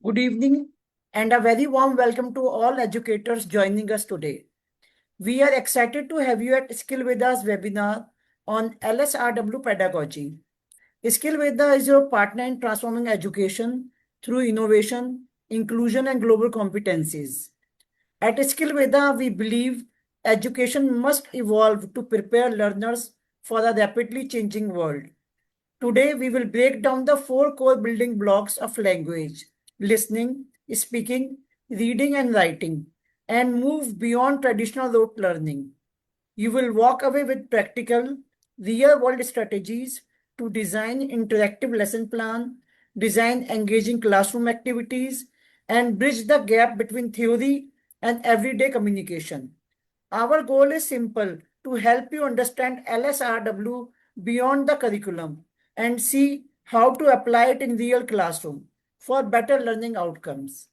Good evening and a very warm welcome to all educators joining us today. We are excited to have you at Skillveda's webinar on LSRW pedagogy. Skillveda is your partner in transforming education through innovation, inclusion, and global competencies. At Skillveda, we believe education must evolve to prepare learners for a rapidly changing world. Today, we will break down the 4 core building blocks of language: listening, speaking, reading, and writing, and move beyond traditional rote learning. You will walk away with practical, real-world strategies to design interactive lesson plan, design engaging classroom activities, and bridge the gap between theory and everyday communication. Our goal is simple: to help you understand LSRW beyond the curriculum and see how to apply it in real classroom for better learning outcomes.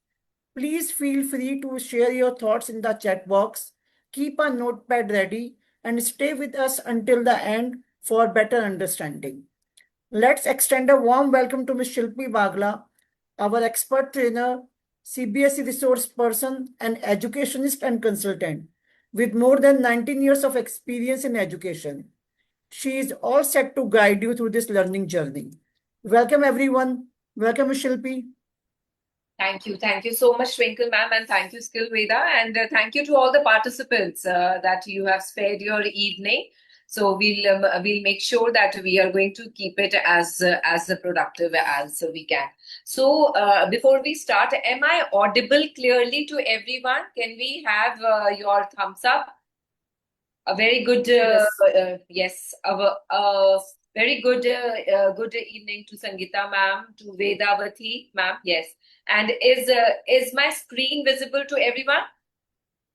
Please feel free to share your thoughts in the chat box. Keep a notepad ready and stay with us until the end for better understanding. Let's extend a warm welcome to Ms. Shilpi Bagla, our expert trainer, CBSE resource person, and educationist and consultant with more than 19 years of experience in education. She is all set to guide you through this learning journey. Welcome, everyone. Welcome, Ms. Shilpi. Thank you. Thank you so much, Twinkle ma'am, and thank you, Skillveda, and thank you to all the participants that you have spared your evening. So we'll make sure that we are going to keep it as productive as we can. So before we start, am I audible clearly to everyone? Can we have your thumbs up? A very good yes. Very good good evening to Sangeeta ma'am, to Vedavati ma'am. Yes. And is my screen visible to everyone?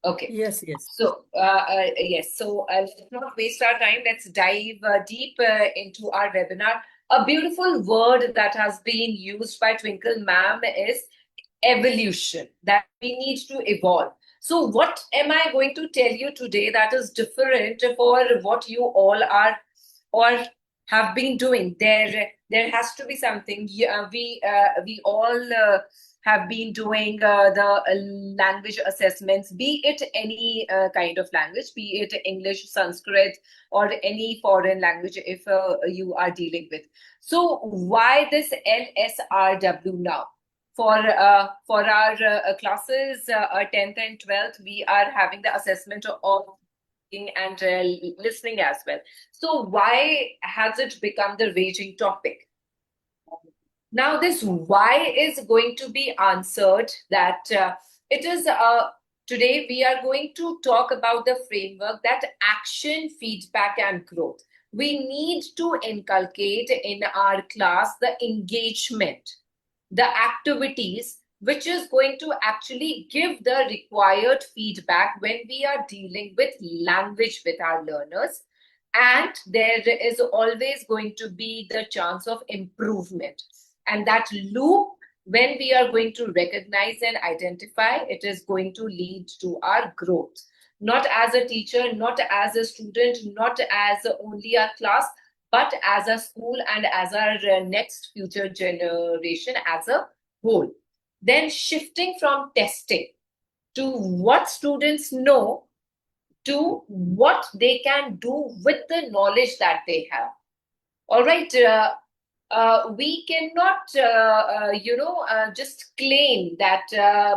Okay. Yes, yes. So yes. So let's not waste our time. Let's dive deep into our webinar. A beautiful word that has been used by Twinkle ma'am is evolution. That we need to evolve. So what am I going to tell you today that is different for what you all are or have been doing? There has to be something. We all have been doing the language assessments, be it any kind of language, be it English, Sanskrit, or any foreign language if you are dealing with. So why this LSRW now? For our classes, 10th and 12th, we are having the assessment of and listening as well. So why has it become the raging topic? Now this why is going to be answered that it is today we are going to talk about the framework that action, feedback, and growth. We need to inculcate in our class the engagement, the activities, which is going to actually give the required feedback when we are dealing with language with our learners. And there is always going to be the chance of improvement. And that loop, when we are going to recognize and identify, it is going to lead to our growth. Not as a teacher, not as a student, not as only a class, but as a school and as our next future generation as a whole. Then shifting from testing to what students know to what they can do with the knowledge that they have. All right. We cannot, just claim that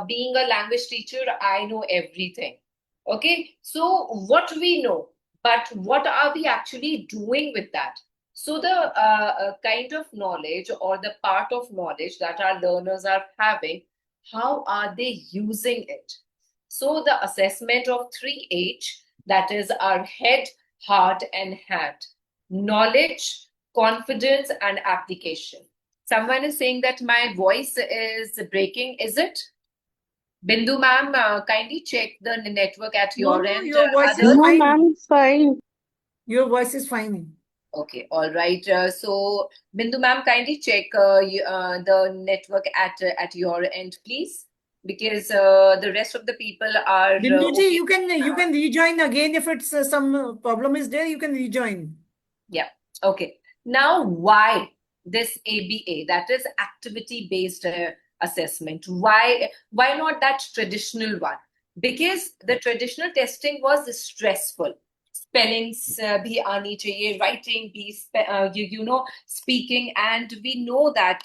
being a language teacher, I know everything. Okay. So what we know, but what are we actually doing with that? So the kind of knowledge or the part of knowledge that our learners are having, how are they using it? So the assessment of 3H, that is our head, heart, and hand. Knowledge, confidence, and application. Someone is saying that my voice is breaking. Is it? Bindu ma'am, kindly check the network at your end. Your voice is No, fine. ma'am, it's fine. Your voice is fine. Okay, all right. So, Bindu ma'am, kindly check the network at your end, please, because the rest of the people are. Binduji, okay. you can rejoin again if it's some problem is there. You can rejoin. Yeah. Okay. Now, why this ABA? That is activity-based assessment. Why not that traditional one? Because the traditional testing was stressful. Spellings bhi aani chahiye, writing bhi, speaking, and we know that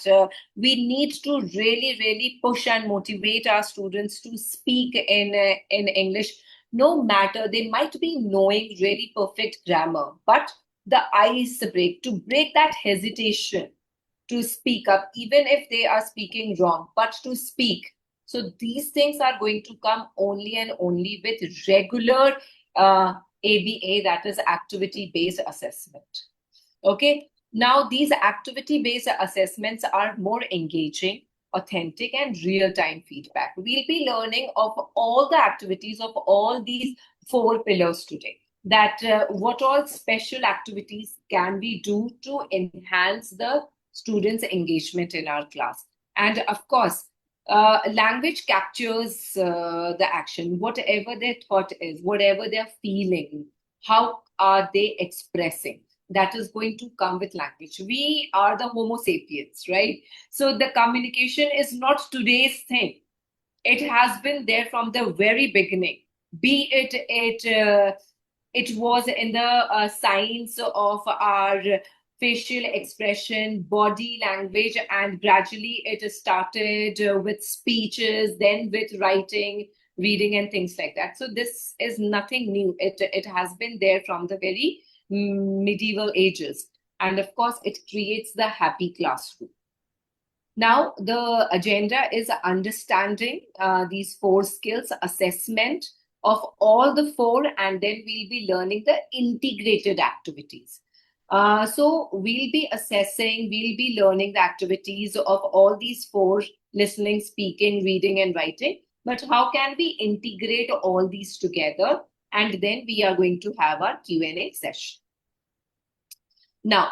we need to really push and motivate our students to speak in English. No matter, they might be knowing really perfect grammar, but the ice break, to break that hesitation to speak up, even if they are speaking wrong, but to speak. So these things are going to come only and only with regular ABA, that is activity-based assessment. Okay. Now, these activity-based assessments are more engaging, authentic, and real-time feedback. We'll be learning of all the activities of all these 4 pillars today. That what all special activities can we do to enhance the students' engagement in our class. And of course, language captures the action, whatever their thought is, whatever they're feeling, how are they expressing. That is going to come with language. We are the Homo sapiens, right? So the communication is not today's thing. It has been there from the very beginning. Be it was in the science of our facial expression, body language, and gradually it started with speeches, then with writing, reading, and things like that. So this is nothing new. It has been there from the very medieval ages. And of course, it creates the happy classroom. Now, the agenda is understanding these 4 skills, assessment of all the 4, and then we'll be learning the integrated activities. So we'll be assessing, we'll be learning the activities of all these 4, listening, speaking, reading, and writing. But how can we integrate all these together? And then we are going to have our Q&A session. Now,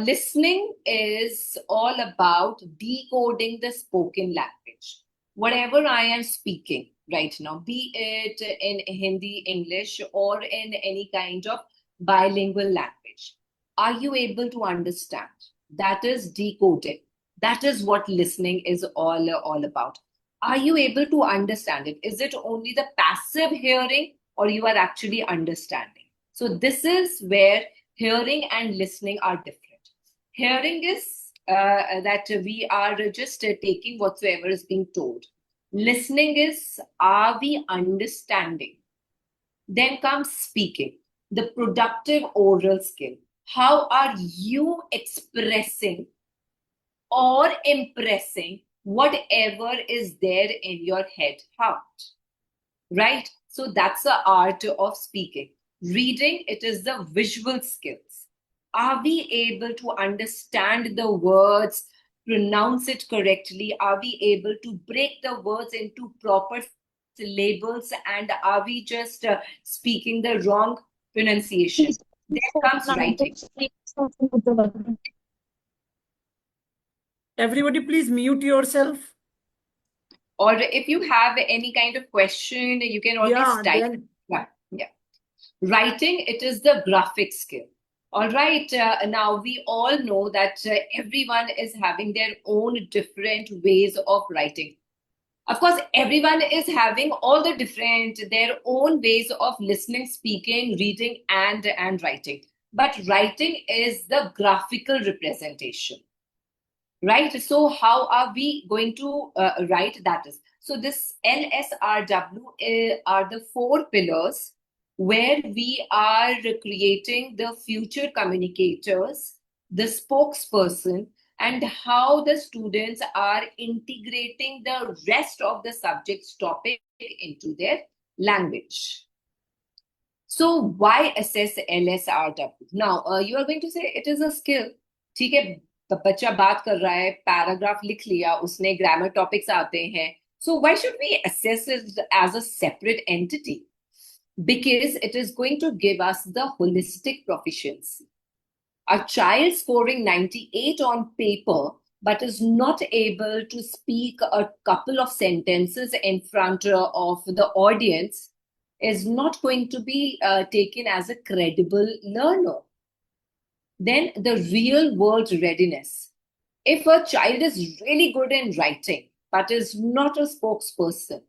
listening is all about decoding the spoken language. Whatever I am speaking right now, be it in Hindi, English, or in any kind of bilingual language, are you able to understand? That is decoding. That is what listening is all about. Are you able to understand it? Is it only the passive hearing, or you are actually understanding? So this is where hearing and listening are different. Hearing is that we are just taking whatsoever is being told. Listening is, are we understanding? Then comes speaking, the productive oral skill. How are you expressing or impressing whatever is there in your head, heart? Right? So that's the art of speaking. Reading, it is the visual skills. Are we able to understand the words, pronounce it correctly? Are we able to break the words into proper syllables? And are we just speaking the wrong pronunciation? Then comes writing. Everybody, please mute yourself. Or if you have any kind of question, you can always type. Yeah. Writing, it is the graphic skill. All right. Now, we all know that everyone is having their own different ways of writing. Of course, everyone is having all the different, their own ways of listening, speaking, reading, and writing. But writing is the graphical representation. Right? So how are we going to write that is? So this LSRW are the 4 pillars where we are creating the future communicators, the spokesperson, and how the students are integrating the rest of the subject's topic into their language. So why assess LSRW? Now, you are going to say it is a skill. ठीक है, बच्चा बात कर रहा है, paragraph लिख लिया, उसने ग्रामर टॉपिक्स आते हैं. So why should we assess it as a separate entity? Because it is going to give us the holistic proficiency. A child scoring 98 on paper but is not able to speak a couple of sentences in front of the audience is not going to be taken as a credible learner. Then the real world readiness. If a child is really good in writing, but is not a spokesperson.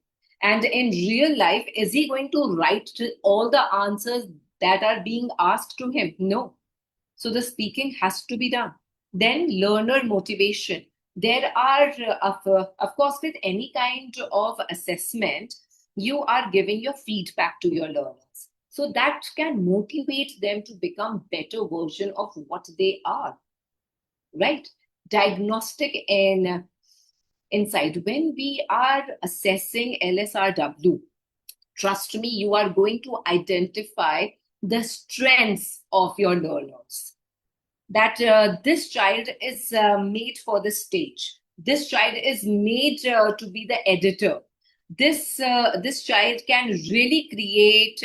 And in real life, is he going to write all the answers that are being asked to him? No. So the speaking has to be done. Then learner motivation. There are, of course, with any kind of assessment, you are giving your feedback to your learners. So that can motivate them to become better version of what they are, right? Diagnostic and insight. When we are assessing LSRW, trust me, you are going to identify the strengths of your learners. That this child is made for the stage. This child is made to be the editor. This child can really create,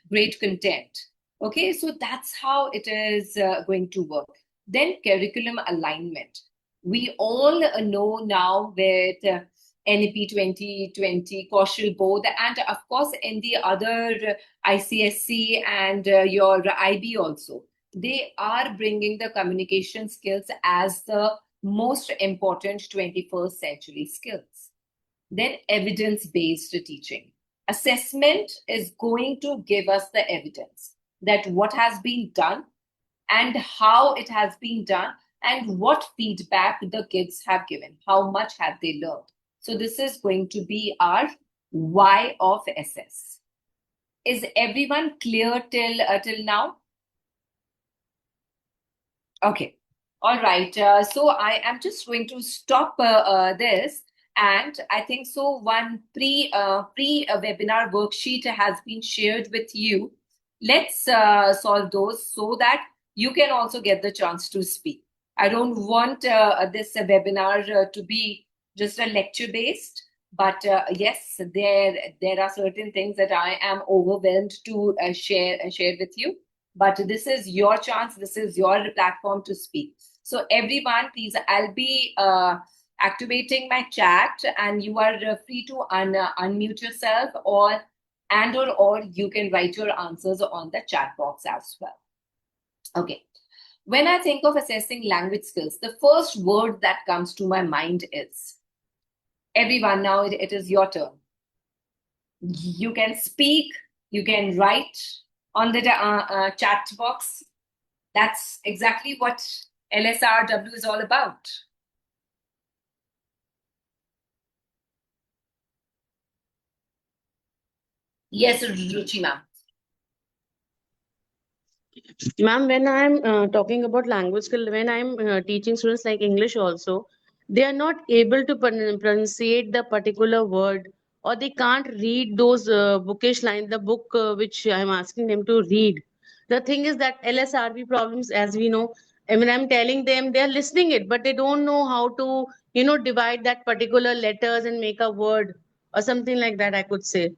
great content. Okay, so that's how it is going to work. Then curriculum alignment. We all know now with NEP 2020, 𝗏𝗲𝗡𝗀𝗃𝗀𝗃, and of course in the other ICSC and your IB also, they are bringing the communication skills as the most important 21st century skills. Then evidence-based teaching. Assessment is going to give us the evidence that what has been done and how it has been done and what feedback the kids have given, how much have they learned. So this is going to be our why of SS. Is everyone clear till now? Okay, all right. So I am just going to stop this, and I think so. One pre-webinar worksheet has been shared with you. Let's solve those so that you can also get the chance to speak. I don't want this webinar to be just a lecture based, but yes, there are certain things that I am overwhelmed to share with you. But this is your chance. This is your platform to speak. So everyone, please, I'll be activating my chat, and you are free to unmute yourself, or you can write your answers on the chat box as well. Okay. When I think of assessing language skills, the first word that comes to my mind is, everyone, now it is your turn. You can speak, you can write on the chat box. That's exactly what LSRW is all about. Yes, Ruchi ma'am. Ma'am, when I'm talking about language skill, when I'm teaching students like English also, they are not able to pronunciate the particular word, or they can't read those bookish lines, the book which I'm asking them to read. The thing is that LSRB problems, as we know, I mean, I'm telling them, they're listening it, but they don't know how to, divide that particular letters and make a word or something like that, I could say.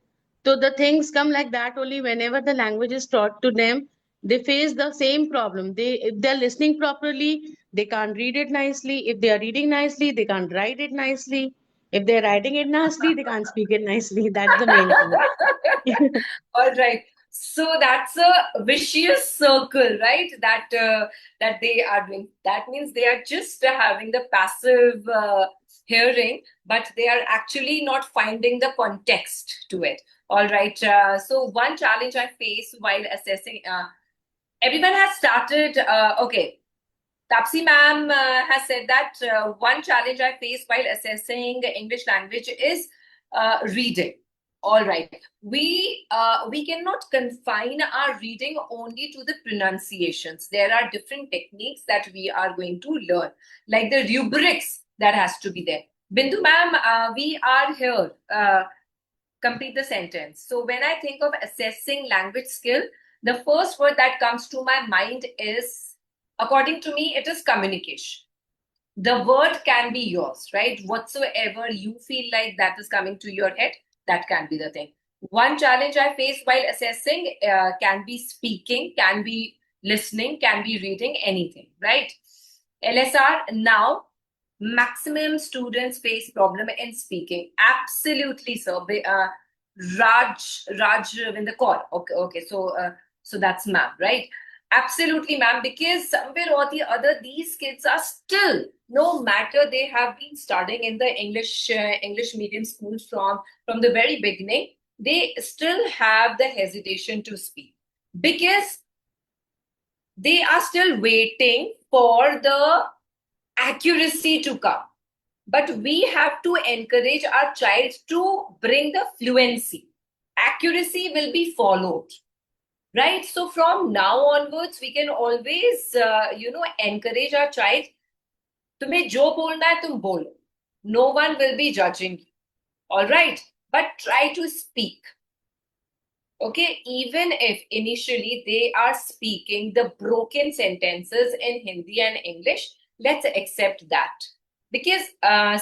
So the things come like that only whenever the language is taught to them. They face the same problem. If they're listening properly, they can't read it nicely. If they are reading nicely, they can't write it nicely. If they're writing it nicely, they can't speak it nicely. That's the main thing. All right. So that's a vicious circle, right? That they are doing. That means they are just having the passive hearing, but they are actually not finding the context to it. All right. So one challenge I face while assessing. Everyone has started. Okay. Tapsi ma'am has said that one challenge I face while assessing English language is reading. All right. We cannot confine our reading only to the pronunciations. There are different techniques that we are going to learn, like the rubrics that has to be there. Bindu ma'am, we are here. Complete the sentence. So when I think of assessing language skill, the first word that comes to my mind is, according to me, it is communication. The word can be yours, right? Whatsoever you feel like that is coming to your head, that can be the thing. One challenge I face while assessing can be speaking, can be listening, can be reading, anything, right? LSR, now, maximum students face problem in speaking. Absolutely, sir. Ravindra Kaur. Okay. So that's ma'am, right? Absolutely, ma'am, because somewhere or the other, these kids are still, no matter they have been studying in the English medium schools from the very beginning, they still have the hesitation to speak because they are still waiting for the accuracy to come. But we have to encourage our child to bring the fluency. Accuracy will be followed. Right. So from now onwards, we can always, encourage our child. तुम्हें जो बोलना है तुम बोलो. No one will be judging you. All right. But try to speak. Okay. Even if initially they are speaking the broken sentences in Hindi and English, let's accept that. Because,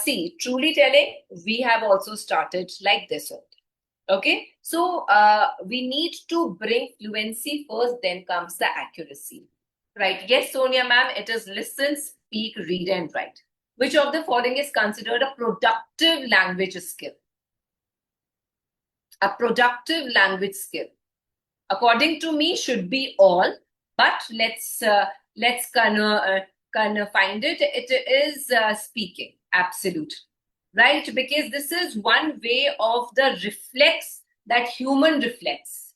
see, truly telling, we have also started like this only. Okay, so we need to bring fluency first, then comes the accuracy. Right? Yes, Sonia ma'am, it is listen, speak, read, and write. Which of the following is considered a productive language skill? A productive language skill. According to me, should be all, but let's kind of find it. It is speaking, absolutely. Right? Because this is one way of the reflex that human reflex.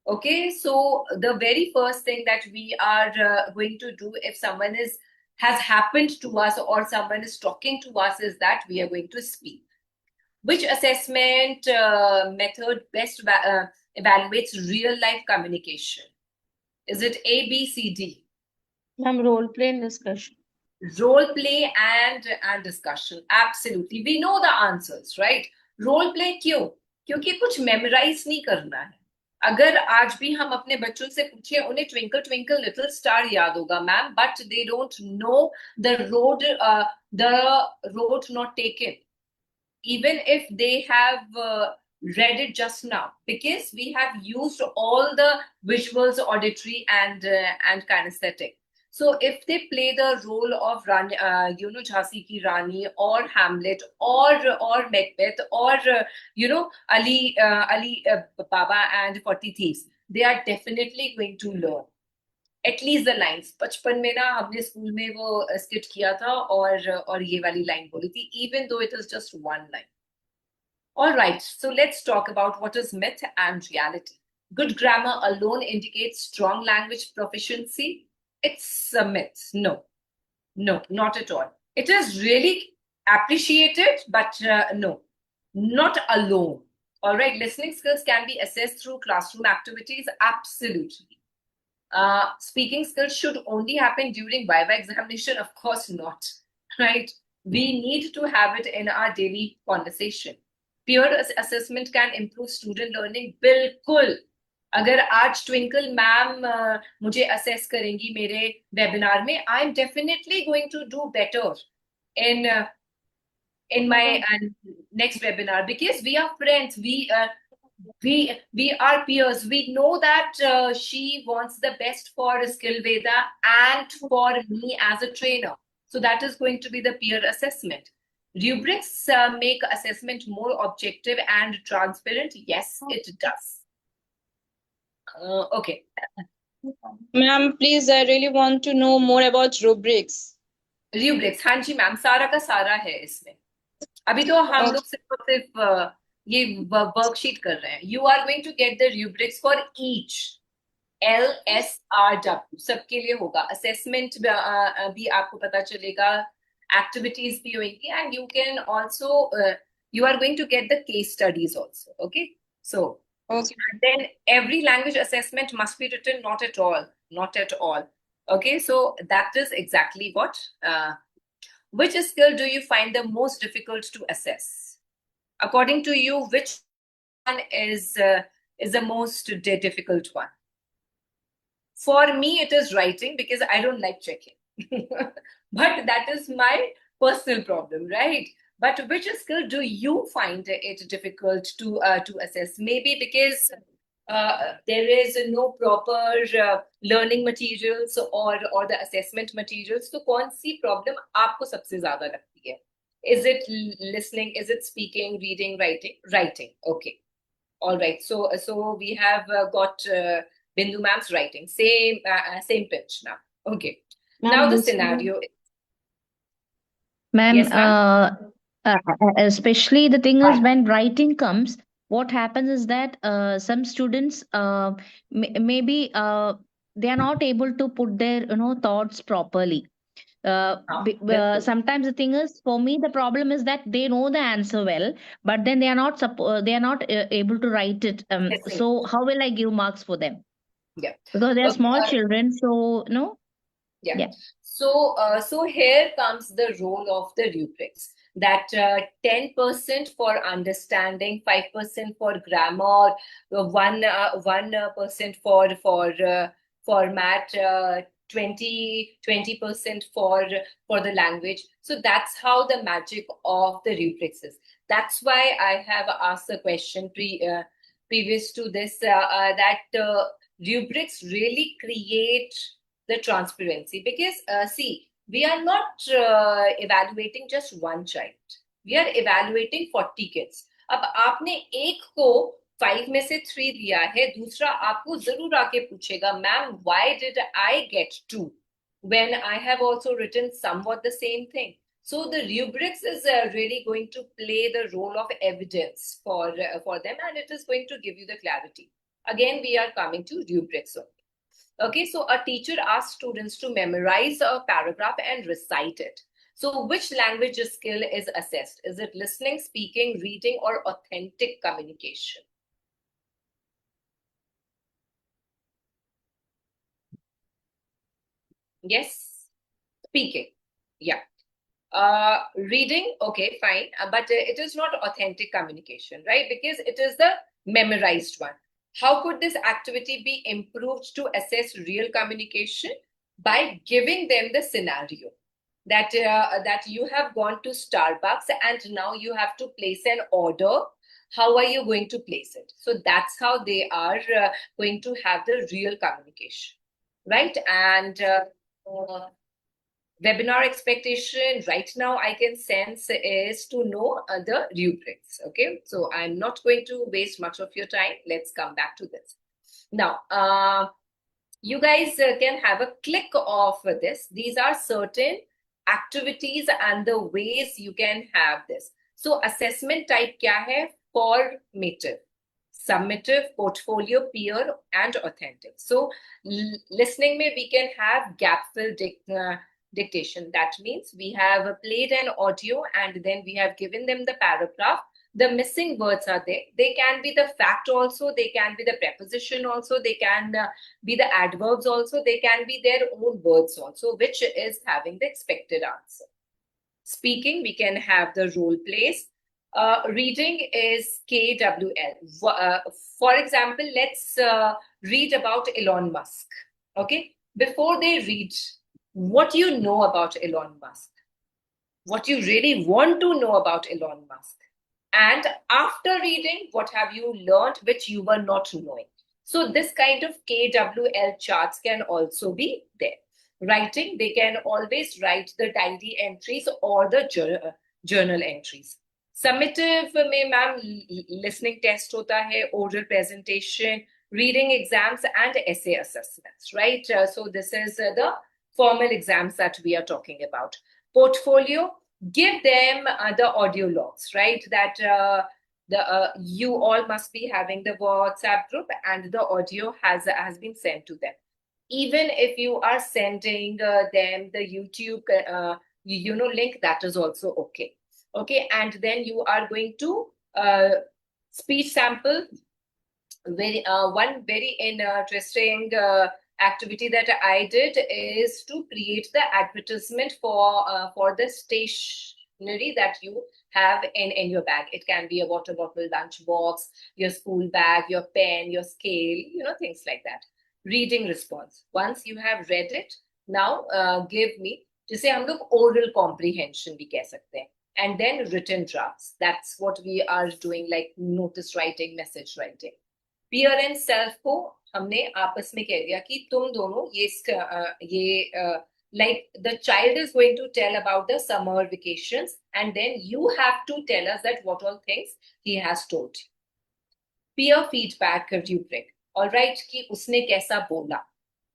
Okay, so the very first thing that we are going to do if someone has happened to us or someone is talking to us is that we are going to speak. Which assessment method best evaluates real life communication? Is it A, B, C, D? Ma'am, role play and discussion. Role play and discussion. Absolutely. We know the answers, right? Role play क्यों? क्योंकि कुछ memorize नहीं करना है. अगर आज भी हम अपने बच्चों से पूछे उन्हें ट्विंकल ट्विंकल लिटिल स्टार याद होगा ma'am, but they don't know the road not taken. Even if they have read it just now, because we have used all the visuals, auditory and kinesthetic. So if they play the role of Jhansi Ki Rani or Hamlet or Macbeth or Ali Baba and 40 Thieves, they are definitely going to learn at least the lines. बचपन में ना हमने school में वो skit किया था और ये वाली line बोली थी, even though it is just one line. All right, so let's talk about what is myth and reality. Good grammar alone indicates strong language proficiency. It's a myth. No, not at all. It is really appreciated, but no, not alone. All right, listening skills can be assessed through classroom activities. Absolutely. Speaking skills should only happen during Viva examination. Of course not, right? We need to have it in our daily conversation. Peer assessment can improve student learning. बिल्कुल. अगर आज twinkle ma'am मुझे assess करेंगी मेरे webinar में, I'm definitely going to do better in my next webinar because we are friends. We are peers. We know that she wants the best for Skillveda and for me as a trainer. So that is going to be the peer assessment. Rubrics make assessment more objective and transparent. Yes, it does. Okay. Ma'am, please, I really want to know more about rubrics. Rubrics, हाँ जी ma'am, सारा का सारा है इसमें. अभी तो हम लोग सिर्फ ये वर्कशीट कर रहे हैं. You are going to get the rubrics for each LSRW. सबके लिए होगा. Assessment भी आपको पता चलेगा. Activities भी होंगी, and you can also you are going to get the case studies also. Okay, so okay. Then every language assessment must be written. Not at all. Okay, so that is exactly what. Which skill do you find the most difficult to assess? According to you, which one is the most difficult one? For me, it is writing because I don't like checking. But that is my personal problem, right? But which skill do you find it difficult to assess? Maybe because there is no proper learning materials or the assessment materials. So, कौन सी problem आपको सबसे ज़्यादा लगती है? Is it listening? Is it speaking, reading, writing? Writing. Okay. All right. So we have got Bindu ma'am's writing. Same pitch now. Okay. Ma'am, Now the this scenario. Ma'am, Yes, ma'am. especially the thing is Hi. when writing comes, what happens is that some students maybe they are not able to put their thoughts properly. Sometimes the thing is, for me, the problem is that they know the answer well, but then they are not able to write it. So how will I give marks for them? Yeah. Because they are Okay, small children, so Yeah. Yeah. So here comes the role of the rubrics. That 10% for understanding, 5% for grammar, 1% for math, 20% for the language. So that's how the magic of the rubrics is. That's why I have asked the question previous to this that rubrics really create the transparency, because see, we are not evaluating just one child, we are evaluating 40 kids. अब आपने एक को 5 में से 3 दिया है, दूसरा आपको जरूर आके पूछेगा, ma'am why did I get 2 when I have also written somewhat the same thing. So the rubrics is really going to play the role of evidence for them, and it is going to give you the clarity. Again, we are coming to rubrics only. Okay, so a teacher asks students to memorize a paragraph and recite it. So which language skill is assessed? Is it listening, speaking, reading, or authentic communication? Yes, speaking. Yeah. Reading, okay, fine, but it is not authentic communication, right? Because it is the memorized one. How could this activity be improved to assess real communication? By giving them the scenario that that you have gone to Starbucks and now you have to place an order. How are you going to place it? So that's how they are going to have the real communication, right? And webinar expectation right now I can sense is to know the rubrics. Okay, so I'm not going to waste much of your time. Let's come back to this. Now, you guys can have a click of this. These are certain activities and the ways you can have this. So assessment type kya hai? Formative, summative, portfolio, peer, and authentic. So listening mein we can have gap fill dictation. That means we have played an audio and then we have given them the paragraph. The missing words are there. They can be the fact also, they can be the preposition also, they can be the adverbs also, they can be their own words also, which is having the expected answer. Speaking, we can have the role plays. Reading is KWL. For example, let's read about Elon Musk. Okay, before they read, what you know about Elon Musk, what you really want to know about Elon Musk, and after reading, what have you learned which you were not knowing. So this kind of KWL charts can also be there. Writing, they can always write the diary entries or the journal entries. Summative mein ma'am listening test hota hai, oral presentation, reading exams, and essay assessments, right? So this is the formal exams that we are talking about. Portfolio, give them the audio logs, right? That you all must be having the WhatsApp group and the audio has been sent to them. Even if you are sending them the YouTube link, that is also okay. Okay, and then you are going to speech sample. One very interesting activity that I did is to create the advertisement for the stationery that you have in your bag. It can be a water bottle, lunch box, your school bag, your pen, your scale, things like that. Reading response. Once you have read it, now give me, जिसे हम लोग oral comprehension भी कह सकते हैं, and then written drafts. That's what we are doing, like notice writing, message writing. Peer and self को हमने आपस में कह दिया कि तुम दोनों ये like the child is going to tell about the summer vacations and then you have to tell us that what all things he has told you. Peer feedback rubric. all right, कि उसने कैसा बोला,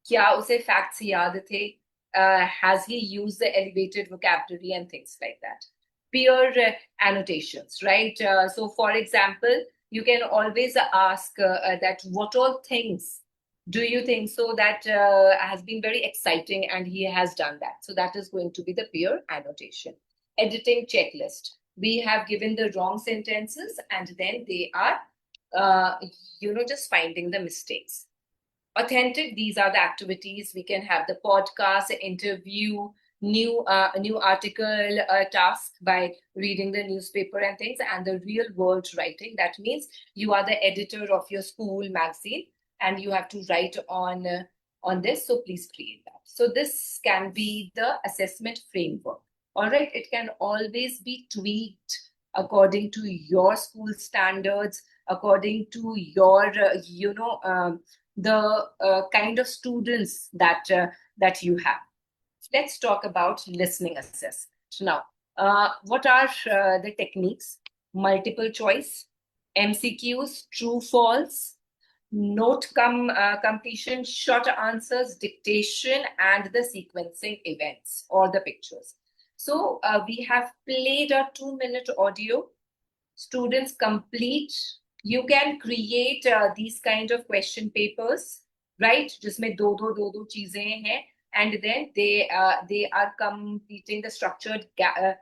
क्या उसे facts याद थे, has he used the elevated vocabulary and things like that. Peer annotations, right? So for example, you can always ask that what all things do you think so that has been very exciting and he has done that. So that is going to be the peer annotation. Editing checklist. We have given the wrong sentences and then they are, just finding the mistakes. Authentic, these are the activities. We can have the podcast, interview, new article task by reading the newspaper and things, and the real world writing. That means you are the editor of your school magazine and you have to write on this, so please create that. So this can be the assessment framework. All right, it can always be tweaked according to your school standards, according to your the kind of students that you have. Let's talk about listening assessment. Now, what are the techniques? Multiple choice, MCQs, true, false, note completion, short answers, dictation, and the sequencing events or the pictures. So we have played a 2-minute audio. Students complete. You can create these kind of question papers, right? जिसमें दो चीजें हैं, and then they are completing the structured gap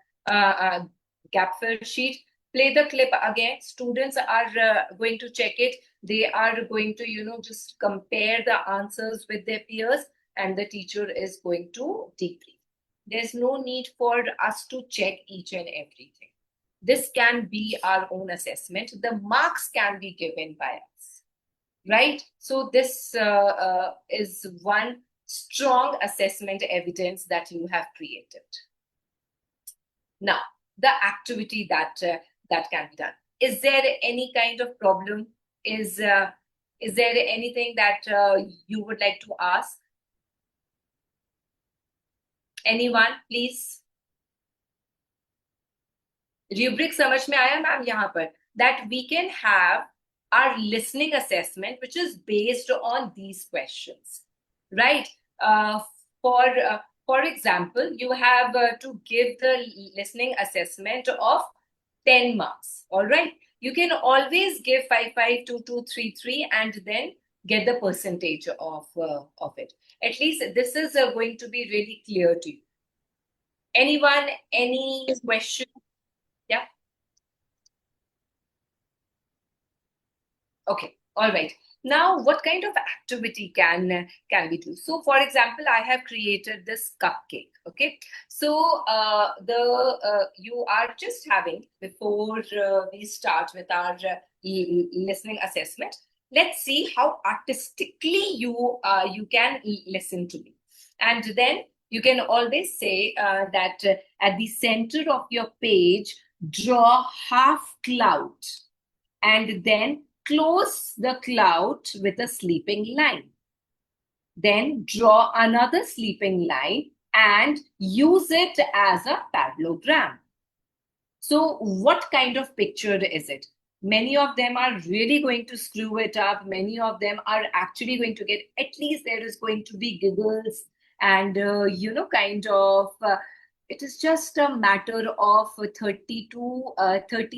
fill sheet. Play the clip again. Students are going to check it. They are going to just compare the answers with their peers, and the teacher is going to debrief. There's no need for us to check each and everything. This can be our own assessment. The marks can be given by us, right? So this is one strong assessment evidence that you have created. Now, the activity that can be done. Is there any kind of problem? Is there anything that you would like to ask? Anyone, please? Rubric समझ में आया ma'am यहाँ पर, that we can have our listening assessment which is based on these questions, right? For example, you have to give the listening assessment of 10 marks, all right? You can always give 5, 5, 2, 2, 3, 3 and then get the percentage of it. At least this is going to be really clear to you. Anyone, any question? Yeah. Okay. All right. Now, what kind of activity can we do? So, for example, I have created this cupcake. Okay. So, you are just having, before we start with our listening assessment, let's see how artistically you can listen to me, and then you can always say that at the center of your page, draw half cloud and then close the cloud with a sleeping line. Then draw another sleeping line and use it as a parallelogram. So what kind of picture is it? Many of them are really going to screw it up. Many of them are actually going to get, at least there is going to be giggles and, kind of, it is just a matter of 30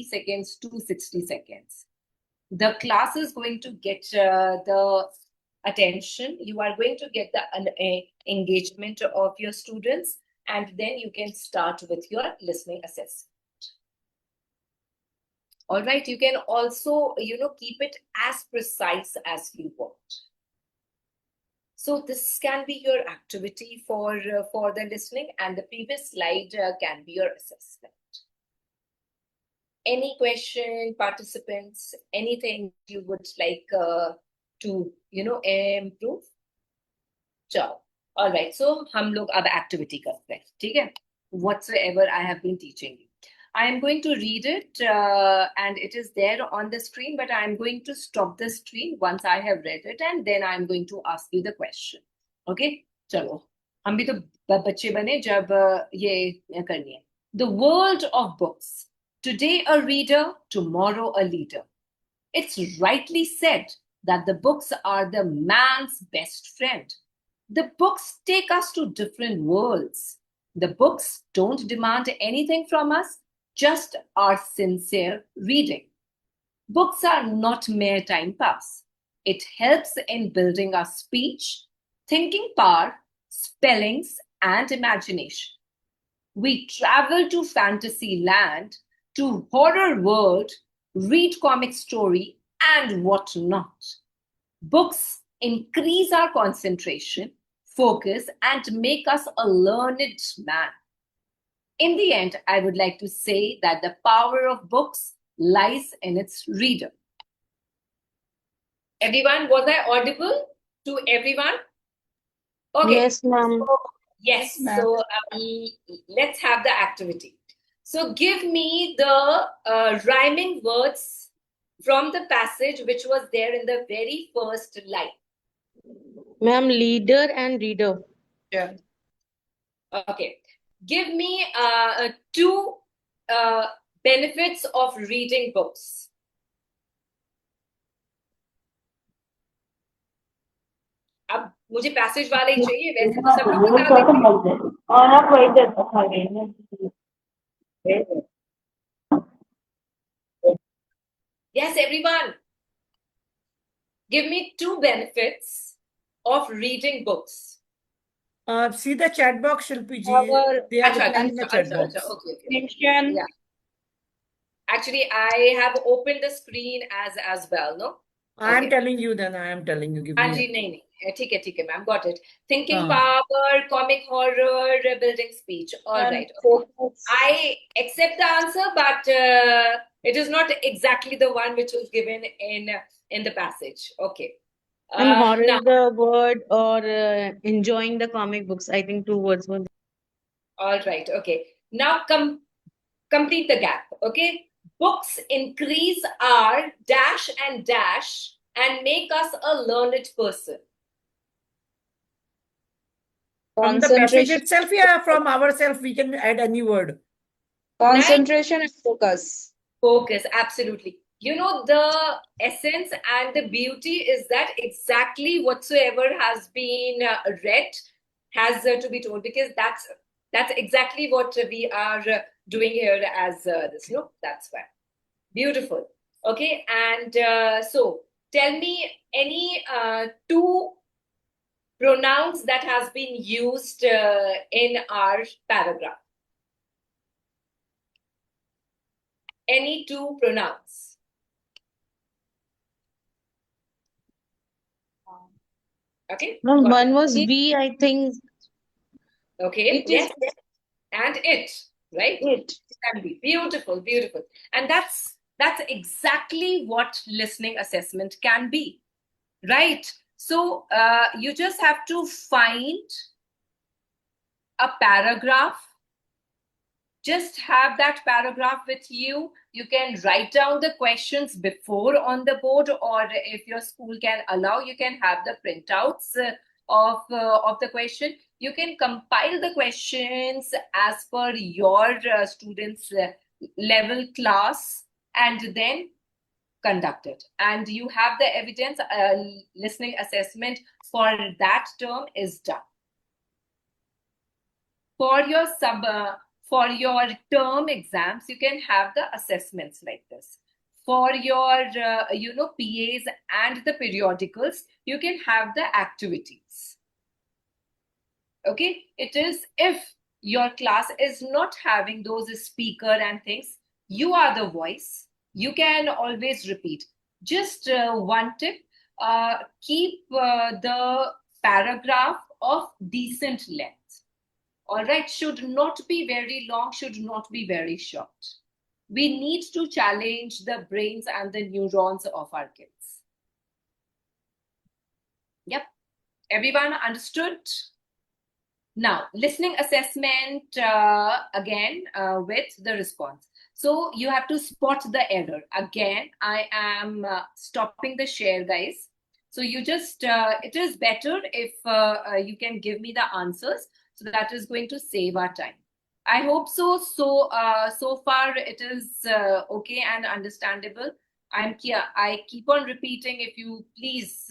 seconds to 60 seconds. The class is going to get the attention. You are going to get the engagement of your students, and then you can start with your listening assessment. All right, you can also, keep it as precise as you want. So this can be your activity for the listening, and the previous slide can be your assessment. Any question, participants, anything you would like to, improve? Ciao. All right, so हम लोग अब activity करते हैं, ठीक है? Whatsoever I have been teaching you. I am going to read it and it is there on the screen, but I am going to stop the screen once I have read it and then I am going to ask you the question. Okay? चलो, हम भी तो बच्चे बने जब ये करनी है. The world of books. Today a reader, tomorrow a leader. It's rightly said, that the books are the man's best friend. The books take us to different worlds. The books don't demand anything from us, just our sincere reading. Books are not mere time pass. It helps in building our speech, thinking power, spellings, and imagination. We travel to fantasy land, to horror world, read comic story, and whatnot. Books increase our concentration, focus, and make us a learned man. In the end, I would like to say that the power of books lies in its reader. Everyone, was I audible to everyone? Okay. Yes, ma'am. Yes, Yes, ma'am. so let's have the activity. So give me the rhyming words from the passage which was there in the very first line. Ma'am, leader and reader. Sure. Okay. Give me two benefits of reading books. अब मुझे passage वाले ही चाहिए, वैसे तो सब लोग बता देते। Yes, everyone. Give me two benefits of reading books. See the chat box, Shilpi ji. Our- They are Acha, replying in the chat box. Okay. Mention. Yeah. Actually, I have opened the screen as well, no? I am Okay. telling you then. I am telling you. Give हाँ me. जी, नहीं, ठीक है, ma'am, got it. Thinking हाँ. power, comic horror, building speech. All and right. focus. I accept the answer, but it is not exactly the one which was given in the passage. Okay. And horror Now, is the word, or enjoying the comic books. I think two words were. all right. Okay. Now complete the gap. Okay. Books increase our dash and make us a learned person. From the passage Concentration. itself, yeah, from ourselves, we can add any word. Concentration and focus. Focus, absolutely. You know, the essence and the beauty is that exactly whatsoever has been read has to be told, because that's exactly what we are doing here as this. No, that's fine. Beautiful. Okay, and so tell me any two pronouns that has been used in our paragraph. Any two pronouns? Okay. No, got one it. was we, I think. Okay. It yes. is And it, right? it. Can be beautiful, beautiful. And that's exactly what listening assessment can be, right? So you just have to find a paragraph. Just have that paragraph with you. You can write down the questions before on the board, or if your school can allow, you can have the printouts of the question. You can compile the questions as per your students' level, class, and then conduct it. And you have the evidence. Listening assessment for that term is done. For your term exams, you can have the assessments like this. For your PAs and the periodicals, you can have the activities. Okay, it is if your class is not having those speaker and things, you are the voice, you can always repeat. Just one tip, keep the paragraph of decent length. All right, should not be very long, should not be very short. We need to challenge the brains and the neurons of our kids. Yep, everyone understood? Now, listening assessment again with the response. So you have to spot the error. Again, I am stopping the share, guys. So you just, it is better if you can give me the answers. So that is going to save our time. I hope so. So far it is okay and understandable. I keep on repeating if you please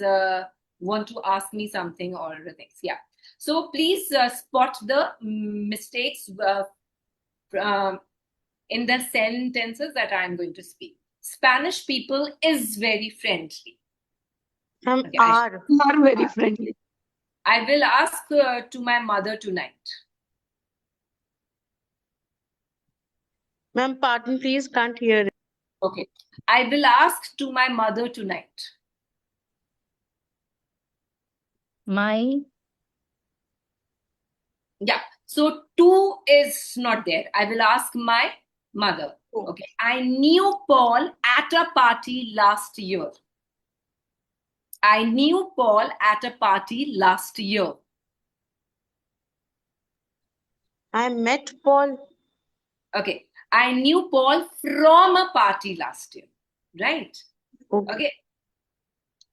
want to ask me something or things. Yeah. So please spot the mistakes in the sentences that I'm going to speak. Spanish people is very friendly. Okay, are very friendly. I will ask to my mother tonight. Ma'am, pardon, please, can't hear it. Okay. I will ask to my mother tonight. My Yeah. So to is not there. I will ask my mother. Okay. I knew Paul at a party last year. I knew Paul at a party last year. I met Paul. Okay. I knew Paul from a party last year. Right? Okay.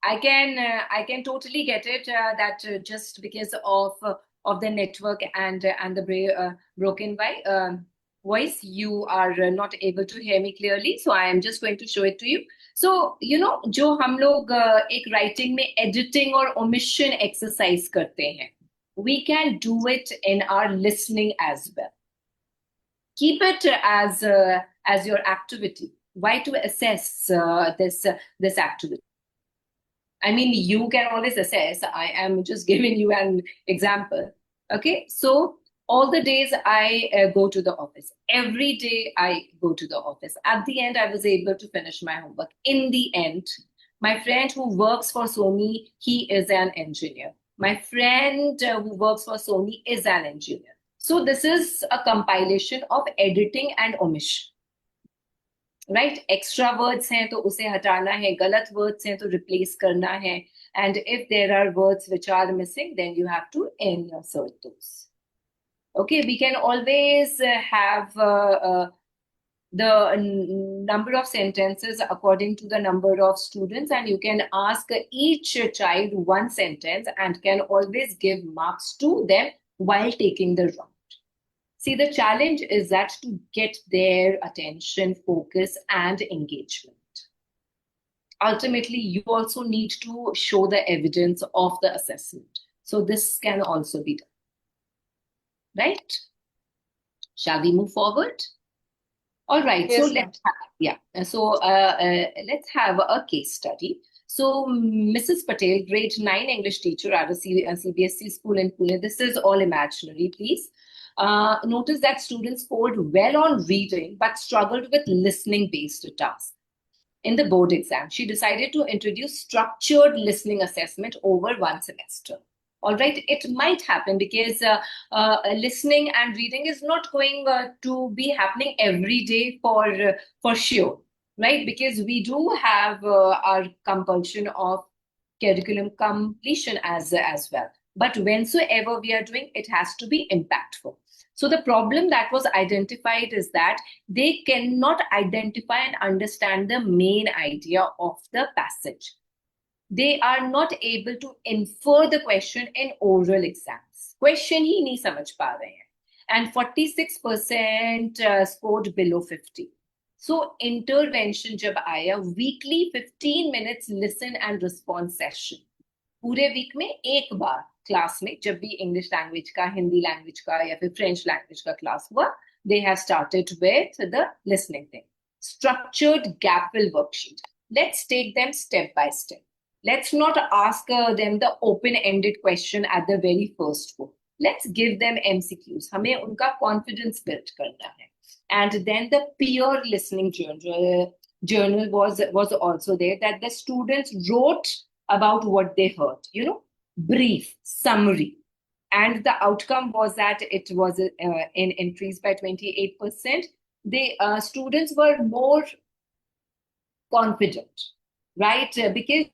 I can totally get it that just because of the network and the broken voice, you are not able to hear me clearly. So I am just going to show it to you. So जो हम लोग एक writing में editing और omission exercise करते हैं, we can do it in our listening as well. Keep it as your activity. Why to assess this activity? I mean, you can always assess. I am just giving you an example. Okay, so all the days I go to the office. Every day I go to the office. At the end, I was able to finish my homework. In the end, my friend who works for Sony, he is an engineer. My friend who works for Sony is an engineer. So this is a compilation of editing and omission. Right? Extra words हैं तो उसे हटाना है, गलत words हैं तो replace करना है, and if there are words which are missing, then you have to insert those. Okay, we can always have the number of sentences according to the number of students, and you can ask each child one sentence and can always give marks to them while taking the round. See, the challenge is that to get their attention, focus, and engagement. Ultimately, you also need to show the evidence of the assessment. So this can also be done. Right? Shall we move forward? All right. Yes, so let's have a case study. So Mrs. Patel, grade 9 English teacher at a CBSE school in Pune. This is all imaginary, please. Notice that students scored well on reading but struggled with listening-based tasks. In the board exam, she decided to introduce structured listening assessment over one semester. All right, it might happen because listening and reading is not going to be happening every day for sure, right? Because we do have our compulsion of curriculum completion as well. But whensoever we are doing, it has to be impactful. So the problem that was identified is that they cannot identify and understand the main idea of the passage. They are not able to infer the question in oral exams. Question ही नहीं समझ पा रहे हैं. And 46% scored below 50. So intervention जब आया, weekly 15 minutes listen and response session. पूरे week में एक बार क्लास में जब भी इंग्लिश लैंग्वेज का, हिंदी लैंग्वेज का या फिर फ्रेंच लैंग्वेज का क्लास हुआ, they have started with the listening thing. Structured gap fill worksheet. Let's take them step by step. Let's not ask them the open-ended question at the very first go. Let's give them MCQs. हमें उनका confidence build करना है. And then the peer listening journal was also there, that the students wrote about what they heard, brief, summary. And the outcome was that it was increased by 28%. The students were more confident, right? Because,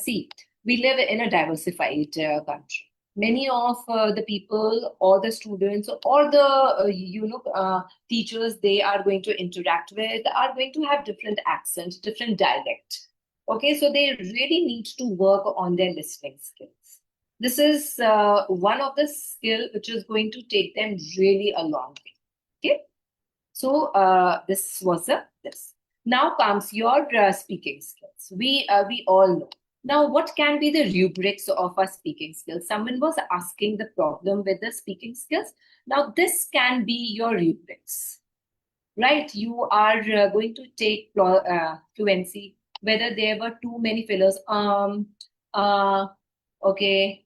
see, we live in a diversified country. Many of the people or the students or the teachers they are going to interact with are going to have different accents, different dialect. Okay, so they really need to work on their listening skills. This is one of the skill which is going to take them really a long way. Okay, so this was this. Now comes your speaking skills. We all know. Now, what can be the rubrics of our speaking skills? Someone was asking the problem with the speaking skills. Now, this can be your rubrics, right? You are going to take fluency, whether there were too many fillers, okay,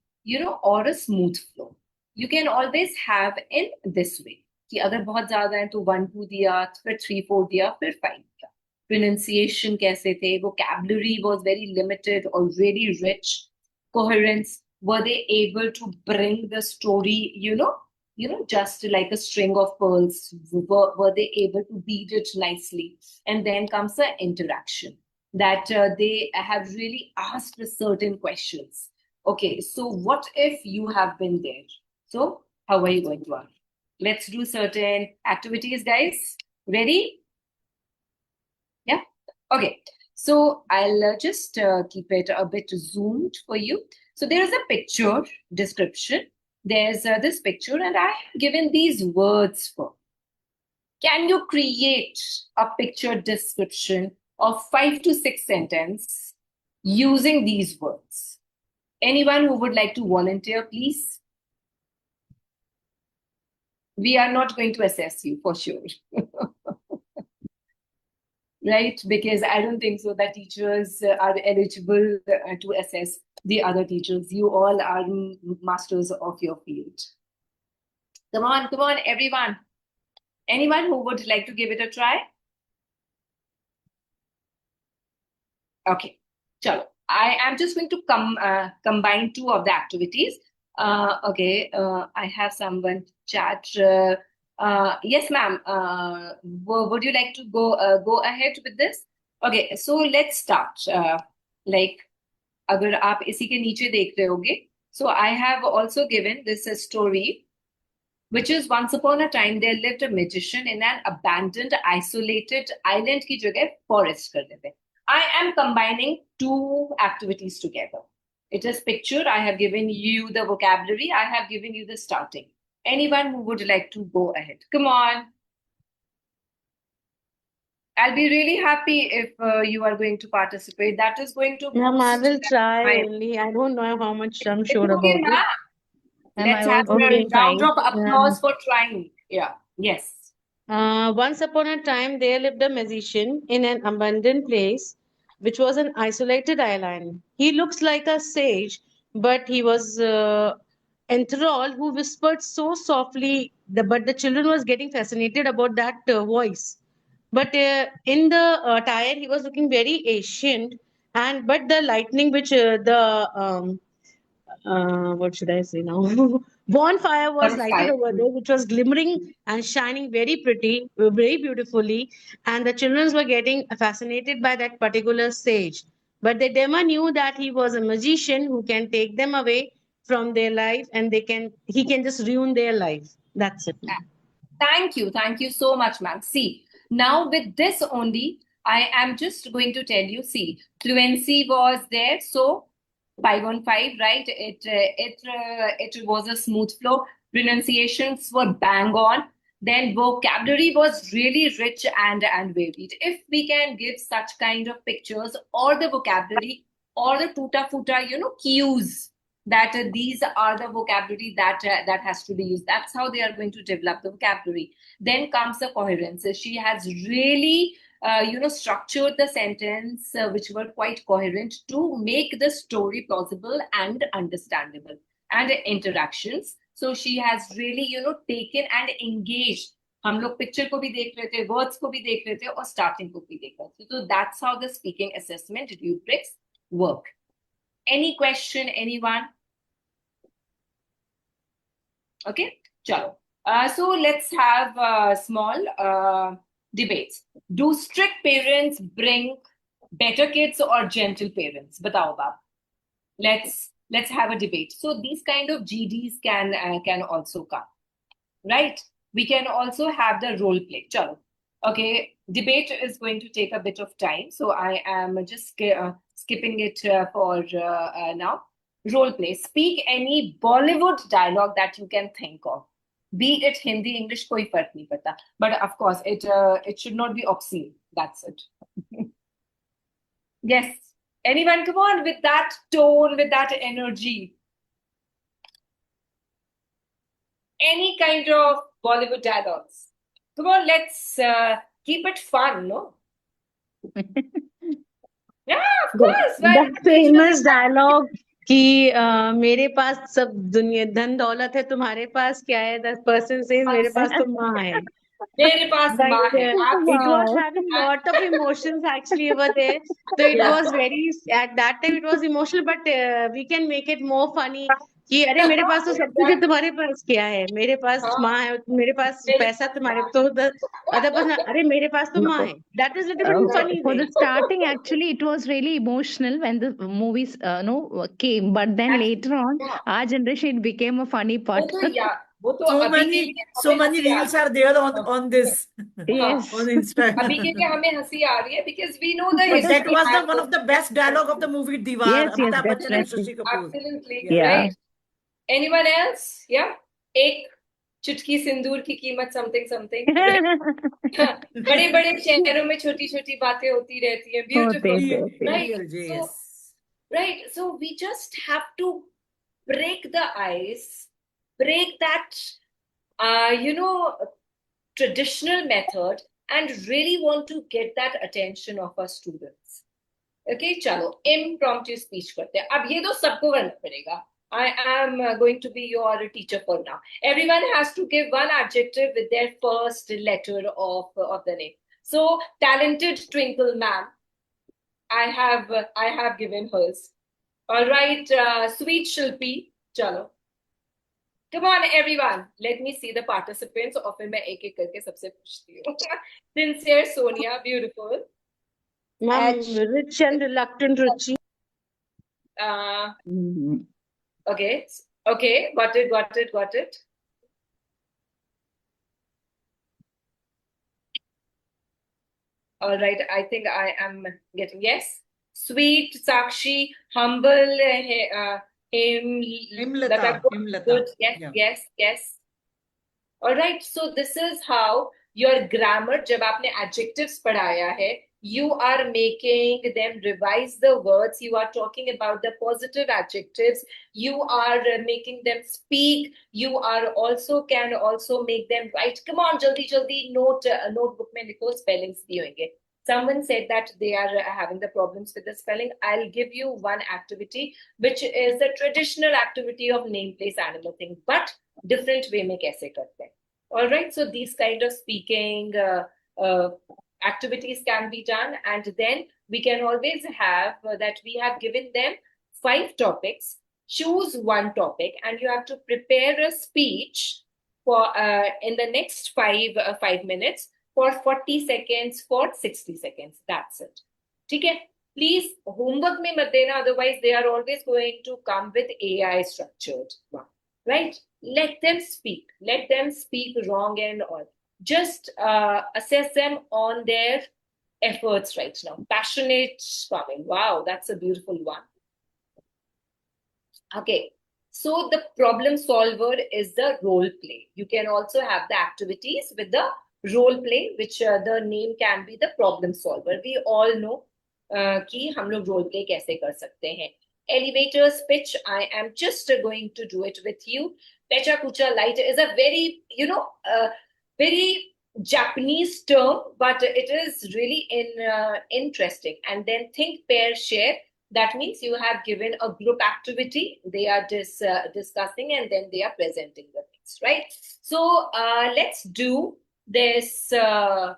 or a smooth flow. You can always have in this way. कि अगर बहुत ज़्यादा है तो 1 2 दिया, फिर 3 4 दिया, फिर 5 दिया. Pronunciation कैसे थे? Vocabulary was very limited or really rich. Coherence, were they able to bring the story, just like a string of pearls? Were they able to beat it nicely? And then comes the interaction, that they have really asked certain questions. Okay, so what if you have been there? So how are you going to answer? Let's do certain activities, guys. Ready? Yeah? Okay. So I'll just keep it a bit zoomed for you. So there is a picture description. There's this picture, and I have given these words for. Can you create a picture description of 5 to 6 sentences using these words? Anyone who would like to volunteer, please? We are not going to assess you for sure. Right? Because I don't think so that teachers are eligible to assess the other teachers. You all are masters of your field. Come on, everyone. Anyone who would like to give it a try? Okay, chalo. I am just going to combine 2 of the activities. Okay, I have someone chat. Yes, ma'am. Would you like to go ahead with this? Okay, so let's start. Like, अगर आप इसी के नीचे देख रहे होगे, so I have also given this a story, which is once upon a time there lived a magician in an abandoned, isolated island की जगह forest कर देते. I am combining 2 activities together. It is picture. I have given you the vocabulary. I have given you the starting. Anyone who would like to go ahead? Come on. I'll be really happy if you are going to participate. That is going to Ma'am, I will try my- only. I don't know how much I'm It's sure okay, about it. ma'am. Ma'am, Let's I have will a Okay. round of applause Yeah. for trying. Yeah. Yes. Once upon a time, there lived a magician in an abandoned place, which was an isolated island. He looks like a sage, but he was enthralled, who whispered so softly, but the children was getting fascinated about that voice. But in the tire, he was looking very ancient, but the lightning, which what should I say now? Bonfire was lighted over there, which was glimmering and shining very pretty, very beautifully. And the children were getting fascinated by that particular sage. But they never knew that he was a magician who can take them away from their life, and he can just ruin their life. That's it. Thank you. Thank you so much, ma'am. See, now with this only, I am just going to tell you, see, fluency was there. So 5 on 5, right? It was a smooth flow. Pronunciations were bang on. Then vocabulary was really rich and varied. If we can give such kind of pictures or the vocabulary or the tuta futa, cues, that these are the vocabulary that has to be used. That's how they are going to develop the vocabulary. Then comes the coherence. She has really structured the sentence which were quite coherent to make the story plausible and understandable. And interactions, so she has really taken and engaged. हम लोग picture को भी देख रहे थे, words को भी देख रहे थे, और स्टार्टिंग को भी देख रहे थे. So that's how the speaking assessment rubrics work. Any question, anyone? Okay, chalo. So let's have small debates. Do strict parents bring better kids or gentle parents? Batao bab. Let's have a debate. So these kind of GDs can also come, right? We can also have the role play. Chalo. Okay, debate is going to take a bit of time, so I am just skipping it for now. Role play. Speak any Bollywood dialogue that you can think of. Be it Hindi, English, koi fark nahi pata. But of course, it should not be obscene. That's it. Yes. Anyone, come on, with that tone, with that energy. Any kind of Bollywood dialogues. Come on, let's keep it fun, no? Yeah, of course. That famous dialogue कि मेरे पास सब दुनिया धन दौलत है, तुम्हारे पास क्या है? That person says मेरे पास तो माँ है. मेरे पास माँ है. It was Wow. having lot of emotions actually over there. So it was very, at that time it was emotional, but we can make it more funny कि अरे मेरे पास तो सब कुछ है, तुम्हारे पास क्या है? मेरे पास माँ है, मेरे पास पैसा, तुम्हारे तो the other person, अरे मेरे पास तो माँ है. That is little bit funny For way. the starting, actually, it was really emotional when the movies came. But then later on, our generation, it became a funny part. वो तो So अभी के लिए so हमें many हंसी आ reels रही are there on this Yes. on अभी Instagram. के लिए हमें हंसी आ रही है because we know the But that history. was one of the best dialogue of the movie Diwar. Yes, yes, Amitabh Bachchan and definitely. Shashi Kapoor. Absolutely. Yeah. Right. Anyone else? Yeah. एक चुटकी सिंदूर की कीमत something something. बड़े बड़े शहरों में छोटी छोटी बातें होती रहती हैं. Beautiful. होते. Right. Real, yes. Right. So we just have to break the ice, break that, traditional method, and really want to get that attention of our students. Okay, चलो impromptu speech करते हैं. अब ये तो सबको करना पड़ेगा. I am going to be your teacher for now. Everyone has to give one adjective with their first letter of the name. So, talented Twinkle ma'am. I have given hers. All right, sweet Shilpi. Chalo. Come on, everyone. Let me see the participants. और फिर मैं एक एक करके सबसे पूछती हूँ. Sincere Sonia, beautiful. Ma'am, rich and reluctant Ruchi. Okay, got it. All right, I think I am getting, yes. Sweet, Sakshi, humble, Himlata. Good, Yeah. yes. All right, so this is how your grammar, जब आपने adjectives पढ़ाया है, you are making them revise the words, you are talking about the positive adjectives, you are making them speak, you are can also make them write. Come on, jaldi notebook में लिखो, spellings भी होंगे. Someone said that they are having the problems with the spelling. I'll give you one activity, which is the traditional activity of name, place, animal, thing, but different way में कैसे करते हैं. All right, so these kind of speaking activities can be done, and then we can always have that we have given them 5 topics. Choose one topic, and you have to prepare a speech for in the next 5 minutes for 40 seconds, for 60 seconds. That's it. Okay. Please, homework में मत देना, otherwise they are always going to come with AI structured one. Right? Let them speak wrong and all. Just assess them on their efforts right now. Passionate swimming. Wow, that's a beautiful one. Okay, so the problem solver is the role play. You can also have the activities with the role play, which the name can be the problem solver. We all know कि हम लोग role play कैसे कर सकते हैं. Elevator's pitch, I am just going to do it with you. Pecha Kucha Light is a very, very Japanese term, but it is really interesting. And then think, pair, share. That means you have given a group activity. They are discussing and then they are presenting the things, right? So let's do this Pecha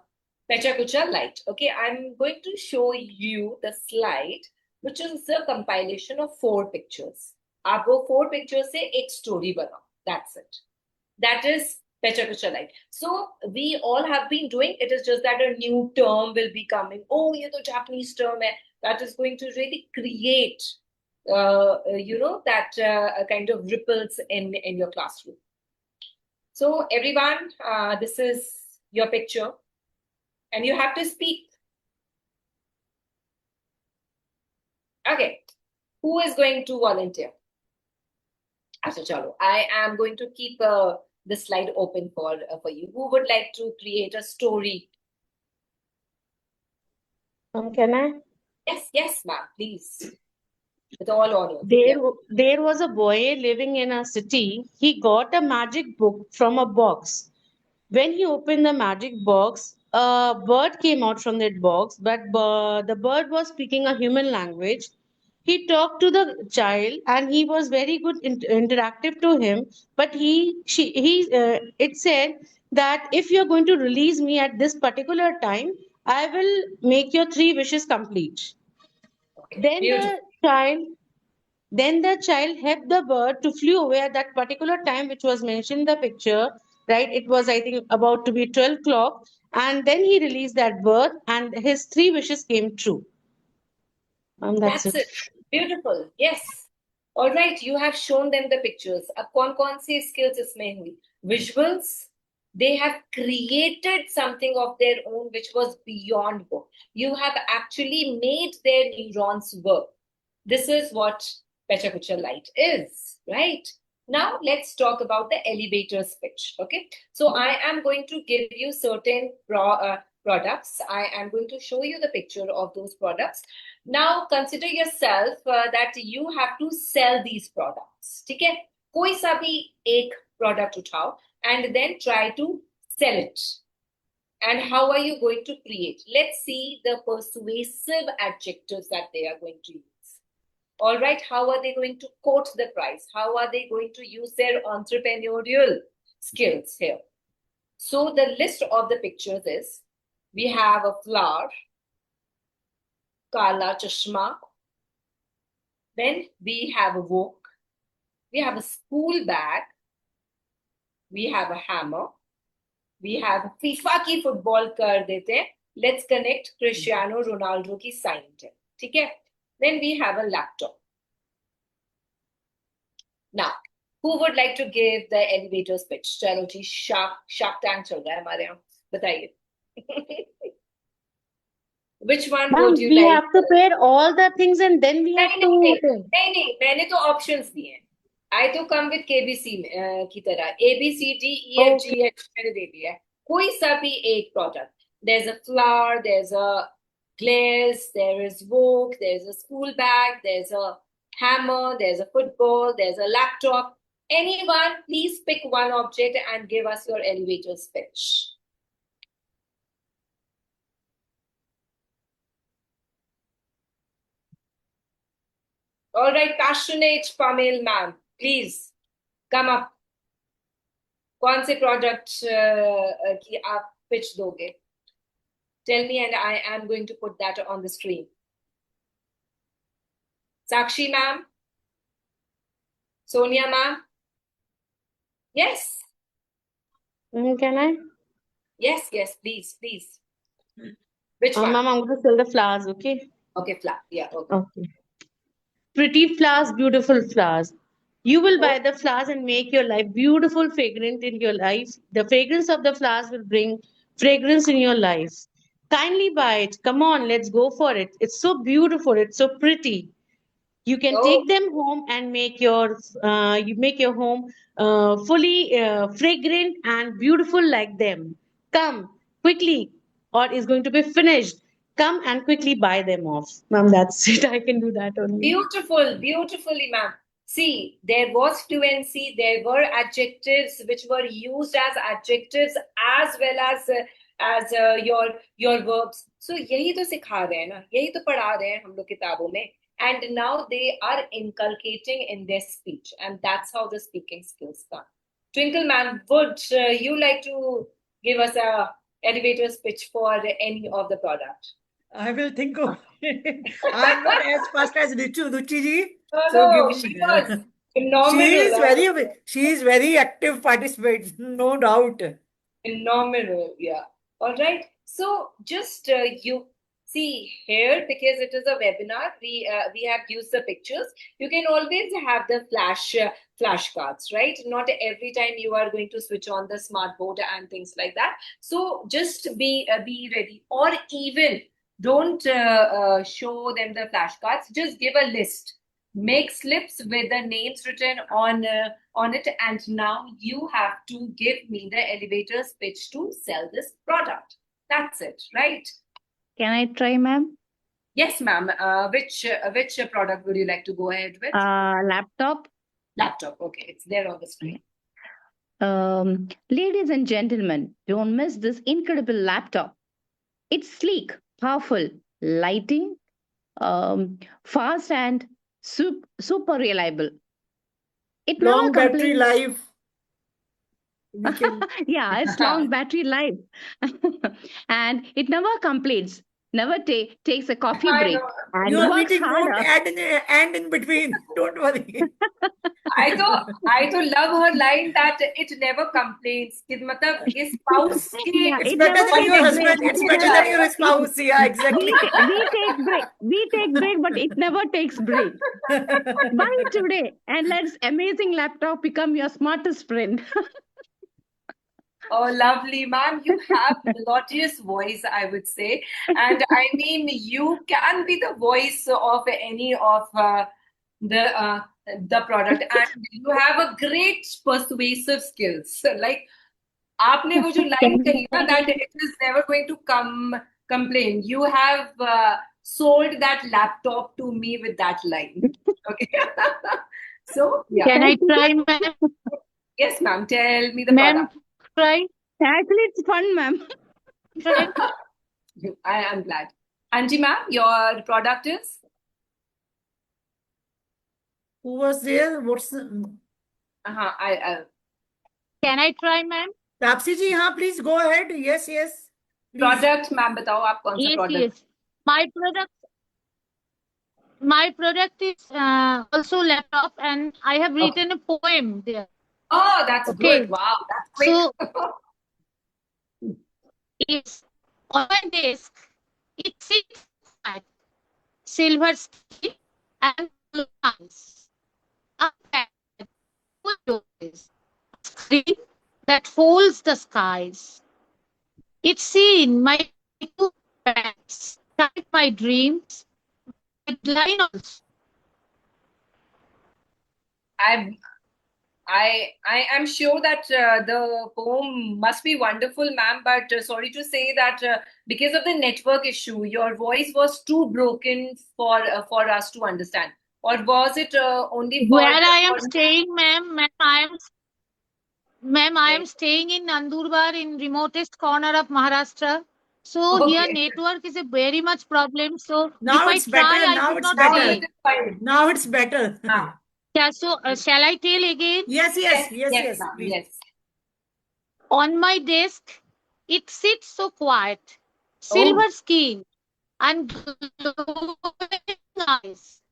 Kucha Light. Okay, I'm going to show you the slide, which is a compilation of 4 pictures. आप वो 4 pictures से एक story बनाओ. That's it. That is Pecha Kucha Light. So we all have been doing. It is just that a new term will be coming. Oh, ये तो Japanese term है. That is going to really create, that kind of ripples in your classroom. So everyone, this is your picture, and you have to speak. Okay, who is going to volunteer? I am going to keep the slide open for you. Who would like to create a story? Can I? Yes, ma'am, please. With all honor. There was a boy living in a city. He got a magic book from a box. When he opened the magic box, a bird came out from that box, but the bird was speaking a human language. He talked to the child, and he was very good interactive to him. But it said that if you're going to release me at this particular time, I will make your 3 wishes complete. Okay. Then Beautiful. the child helped the bird to flew away at that particular time, which was mentioned in the picture, right? It was, I think, about to be 12 o'clock. And then he released that bird, and his 3 wishes came true. That's it. Beautiful. Yes. All right. You have shown them the pictures. अब कौन-कौन सी skills इसमें हुई? Visuals. They have created something of their own which was beyond book. You have actually made their neurons work. This is what 𝗥𝗲𝗱𝗶𝗴𝗪 light is, right? Now let's talk about the elevator speech. Okay. So I am going to give you certain products. I am going to show you the picture of those products. Now consider yourself that you have to sell these products. ठीक है? कोई सा भी एक product उठाओ and then try to sell it. And how are you going to create? Let's see the persuasive adjectives that they are going to use. All right, how are they going to quote the price? How are they going to use their entrepreneurial skills here? So the list of the pictures is, we have a flower, kala chashma, then we have a book, we have a school bag, we have a hammer, we have FIFA की football कर देते. Let's connect Cristiano Ronaldo की sign है. ठीक है? Then we have a laptop. Now, who would like to give the elevator speech? चलो जी, Shark Tank चल रहा है हमारे यहाँ. बताइए. Which one would you like? We have to pair all the things and then we have to. नहीं, मैंने तो options दिए हैं. I to come with KBC की तरह. A, B, C, D, E, F, G, H मैंने दे दिया है. कोई सा भी एक product. There's a flower, there's a glass, there is book, there's a school bag, there's a hammer, there's a football, there's a laptop. Anyone, please pick one object and give us your elevator speech. All right, passionate Pamil ma'am, please come up. कौन से product की आप pitch दोगे? Tell me and I am going to put that on the screen. Sakshi ma'am? Sonia ma'am? Yes? Can I? Yes, please. Which one? Ma'am, I'm going to sell the flowers, okay? Okay, flower. Yeah, okay. Pretty flowers, beautiful flowers. You will buy the flowers and make your life beautiful, fragrant in your life. The fragrance of the flowers will bring fragrance in your life. Kindly buy it. Come on, let's go for it. It's so beautiful. It's so pretty. You can take them home and make your home fully fragrant and beautiful like them. Come quickly, or it's going to be finished. Come and quickly buy them off. Ma'am, that's it. I can do that only. Beautifully, ma'am. See, there was fluency, there were adjectives which were used as adjectives as well as your verbs. So यही तो सिखा रहे हैं ना, यही तो पढ़ा रहे हैं हम लोग किताबों में. And now they are inculcating in their speech, and that's how the speaking skills come. Twinkle ma'am, would you like to give us a elevator speech for any of the product? I will think of it. I'm not as fast as Ruchi ji. No, she was phenomenal. She is very active participant, no doubt. Phenomenal, yeah. All right. So just you see here, because it is a webinar, we have used the pictures. You can always have the flashcards, right? Not every time you are going to switch on the smart board and things like that. So just be ready, or even don't show them the flashcards. Just give a list. make slips with the names written on it, and now you have to give me the elevator's pitch to sell this product. That's it, right? Can I try, ma'am? Yes, ma'am. Which product would you like to go ahead with? Laptop. Laptop. Okay, it's there on the screen. Ladies and gentlemen, don't miss this incredible laptop. It's sleek, powerful, lighting, fast, and super reliable. It never Long battery complains. life. We can Yeah, it's long battery life. And it never complains, never takes a coffee I break, know. and your works meeting won't harder. end in between. Don't worry. I तो love her line that it never complains. कि मतलब ये spouse के Yeah, It's it better never than takes your a husband. break. It's better than your spouse. Yeah, exactly. We take break, but it never takes break. Buy it today and let this amazing laptop become your smartest friend. Oh, lovely, ma'am. You have melodious voice, I would say. And I mean, you can be the voice of any of the product. And you have a great persuasive skills. Like, आपने वो जो line कही ना, that it is never going to complain. You have sold that laptop to me with that line. Okay. So, yeah. Can I try, ma'am? Yes, ma'am. Tell me the Ma'am, product. try. Actually, it's fun, ma'am. Try. I am glad. Anji ma'am, your product is? Who was there? What's Can I try, ma'am? Tapsi ji? हाँ, please go ahead. Yes, yes. Please. Product ma'am बताओ आप कौन सा Yes, product? yes. My product is also laptop, and I have written a poem there. Oh, that's Okay. good. Wow, that's quick. So, it's on my desk. It sits at silver skin and blue eyes. A pad with doors. A screen that holds the skies. It's seen my two parents, type my dreams, my line also. I am sure that the poem must be wonderful, ma'am, but sorry to say that because of the network issue, your voice was too broken for us to understand. Or was it only for Where I am staying, ma'am, I am staying in Nandurbar in remotest corner of Maharashtra. So here Okay. network is a very much problem. So Now if it's I try, better. I Now could it's not better. say. it is fine. Now it's better. Ah. Yeah, so shall I tell again? Yes, Yes, ma'am. please. Yes. On my desk, it sits so quiet, silver skin and glowing eyes.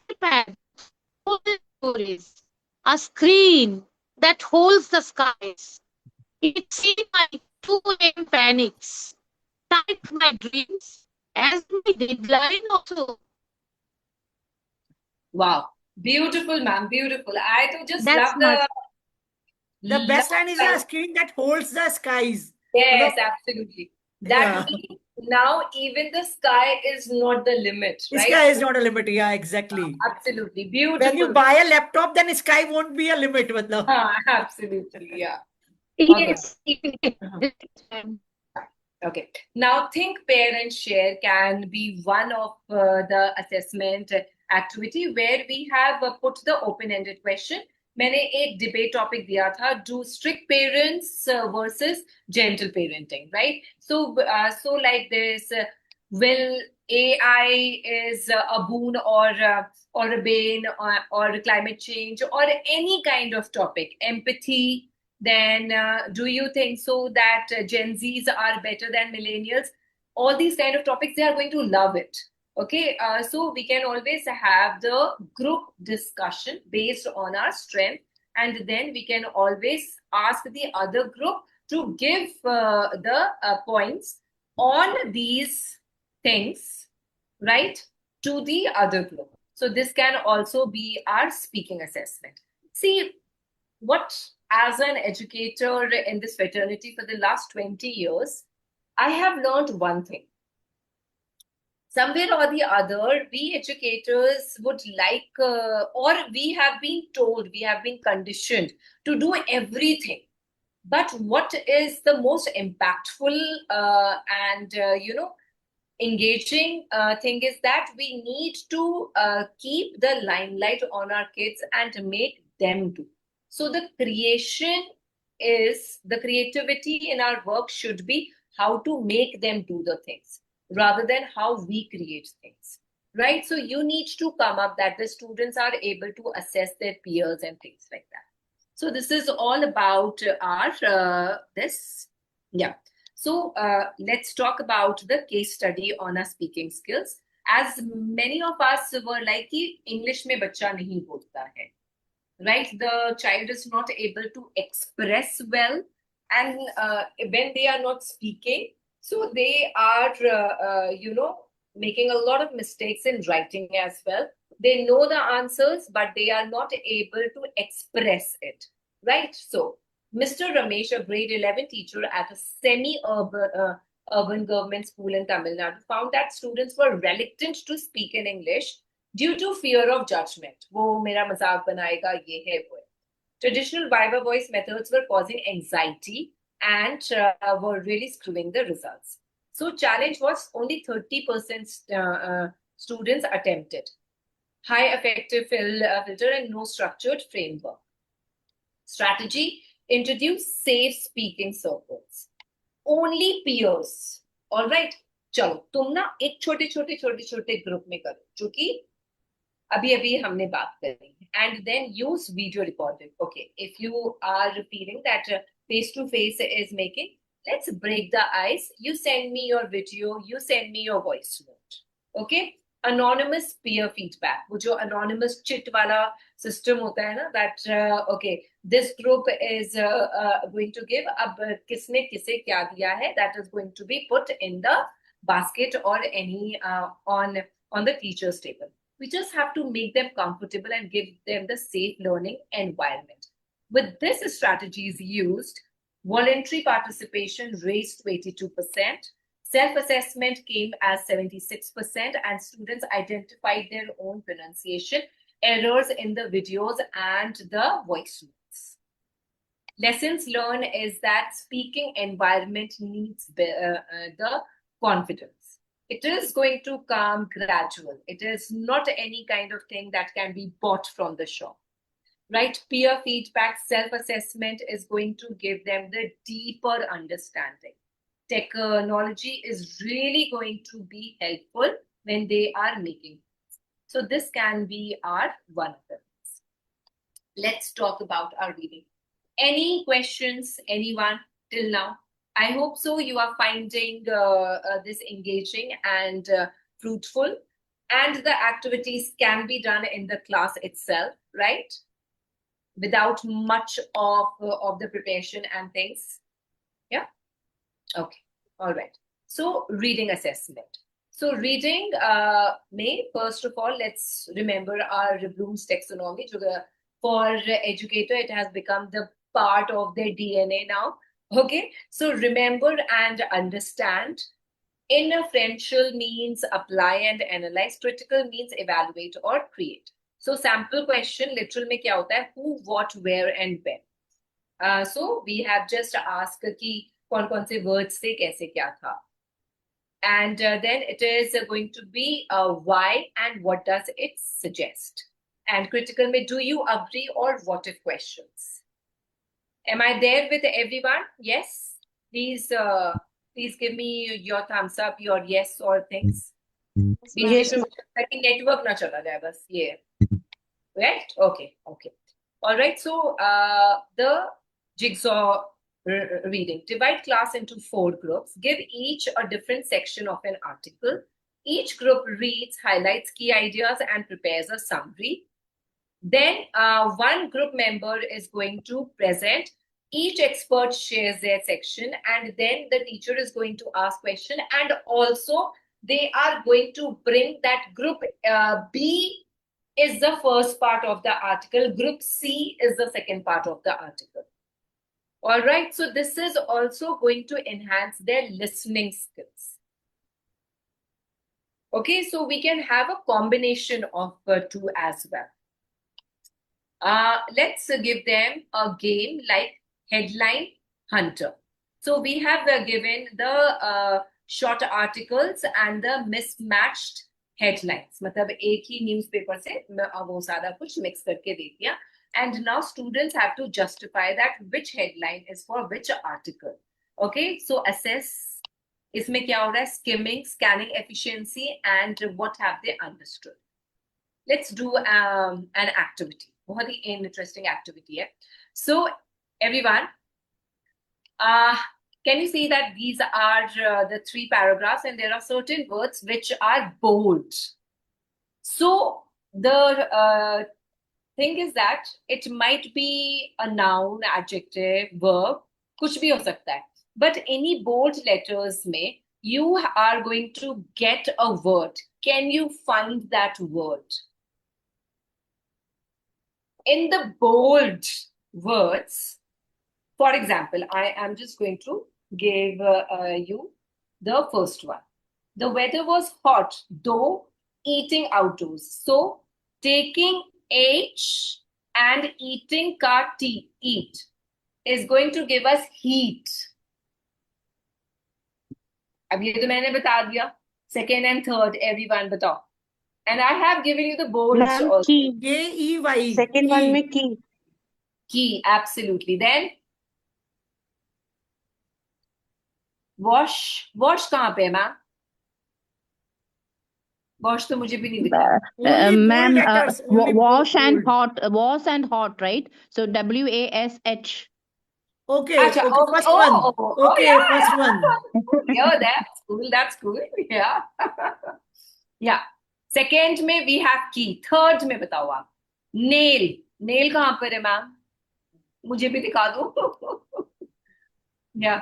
iPad, golden stories, a screen that holds the skies. It's in my 2 a.m. panics, type my dreams as my deadline also. Wow. Beautiful, ma'am. Beautiful. I to just That's love The best line is a screen that holds the skies. Yes, absolutely. That Yeah. means now even the sky is not the limit, right? Sky is not a limit. Yeah, exactly. Absolutely. Beautiful. When you buy a laptop, then sky won't be a limit. matlab. Absolutely, yeah. Yes. Okay. Now, think, pair, and share can be one of the assessment activity where we have put the open-ended question. मैंने एक debate topic दिया था, do strict parents versus gentle parenting, right? So like this, will AI is a boon or a bane or climate change or any kind of topic, empathy. Then do you think so that Gen Zs are better than millennials? All these kind of topics, they are going to love it. Okay, so we can always have the group discussion based on our strength, and then we can always ask the other group to give the points on these things, right, to the other group. So this can also be our speaking assessment. See, what as an educator in this fraternity for the last 20 years, I have learned one thing. somewhere or the other, we educators would like, or we have been told, we have been conditioned to do everything. But what is the most impactful and engaging thing is that we need to keep the limelight on our kids and make them do. So the creativity in our work should be how to make them do the things rather than how we create things, right? So you need to come up that the students are able to assess their peers and things like that. So this is all about our this. Yeah. So let's talk about the case study on our speaking skills. As many of us were like, English में बच्चा नहीं बोलता है, right? The child is not able to express well, and when they are not speaking, so they are, making a lot of mistakes in writing as well. They know the answers, but they are not able to express it, right? So Mr. Ramesh, a grade 11 teacher at a semi-urban government school in Tamil Nadu, found that students were reluctant to speak in English due to fear of judgment. वो मेरा मजाक बनाएगा, ये है वो है. Traditional Viva voice methods were causing anxiety and were really screwing the results. So challenge was only 30% students attempted. High effective filter and no structured framework. Strategy, introduce safe speaking circles. Only peers. All right. चलो तुम ना एक छोटे group में करो, जो कि अभी हमने बात करी, and then use video recording. Okay, if you are feeling that face-to-face is making, let's break the ice. You send me your video, you send me your voice note. Okay, anonymous peer feedback. वो जो anonymous chit वाला system होता है ना, that okay, this group is going to give, अब किसने किसे क्या दिया है, that is going to be put in the basket or any on the teacher's table. We just have to make them comfortable and give them the safe learning environment. With this strategies used, voluntary participation raised to 82%, self-assessment came as 76%, and students identified their own pronunciation errors in the videos and the voice notes. Lessons learned is that speaking environment needs the confidence. It is going to come gradual. It is not any kind of thing that can be bought from the shop, right? Peer feedback, self-assessment is going to give them the deeper understanding. Technology is really going to be helpful when they are making. So this can be our one of them. Let's talk about our reading. Any questions, anyone till now? I hope so. You are finding this engaging and fruitful, and the activities can be done in the class itself, right? Without much of the preparation and things. Yeah. Okay. All right. So reading assessment. So reading, first of all, let's remember our Bloom's taxonomy. For educator, it has become the part of their DNA now. Okay, so remember and understand. Inferential means apply and analyze. Critical means evaluate or create. So sample question, literal में क्या होता है? Who, what, where, and when. So we have just asked कि कौन से words से कैसे क्या था. And then it is going to be why and what does it suggest. And critical में do you agree or what if questions. Am I there with everyone? Yes. Please give me your thumbs up, your yes or things. Yes, Network na chala jaye bas. Yeah. Right? Okay. All right. So the jigsaw reading. Divide class into 4 groups. Give each a different section of an article. Each group reads, highlights key ideas, and prepares a summary. Then one group member is going to present. Each expert shares their section, and then the teacher is going to ask question, and also they are going to bring that group B is the first part of the article, group C is the second part of the article. All right, so this is also going to enhance their listening skills. Okay, so we can have a combination of two as well. Let's give them a game like Headline Hunter. So we have given the short articles and the mismatched headlines. मतलब एक ही newspaper से वो सारा कुछ mix करके दे दिया. And now students have to justify that which headline is for which article. Okay, so assess. इसमें क्या हो रहा है? Skimming, scanning efficiency, and what have they understood. Let's do an activity. बहुत ही interesting activity है. So everyone, can you see that these are the three paragraphs and there are certain words which are bold. So the thing is that it might be a noun, adjective, verb, कुछ भी हो सकता है. But any bold letters में you are going to get a word. Can you find that word? In the bold words, for example, I am just going to give you the first one. The weather was hot, though eating outdoors. So, taking H and eating ka T, eat, is going to give us heat. अब ये तो मैंने बता दिया. Second and third, everyone बताओ. And I have given you the bolds Ma'am, also. key. K-E-Y. Second one में key. Key, absolutely. Then wash कहाँ पे है मैम? Wash तो मुझे भी नहीं दिखा. Only bold Ma'am, letters. Only wash and bold. hot, was and hot, right? So WASH. Okay, Achha, okay, oh, first oh, one. oh, oh, Okay, yeah. first one. Yeah, that's cool. That's cool. Yeah. Yeah. Second में we have key. Third में बताओ आप. Nail. Nail कहाँ पर है ma'am? मुझे भी दिखा दो. Yeah.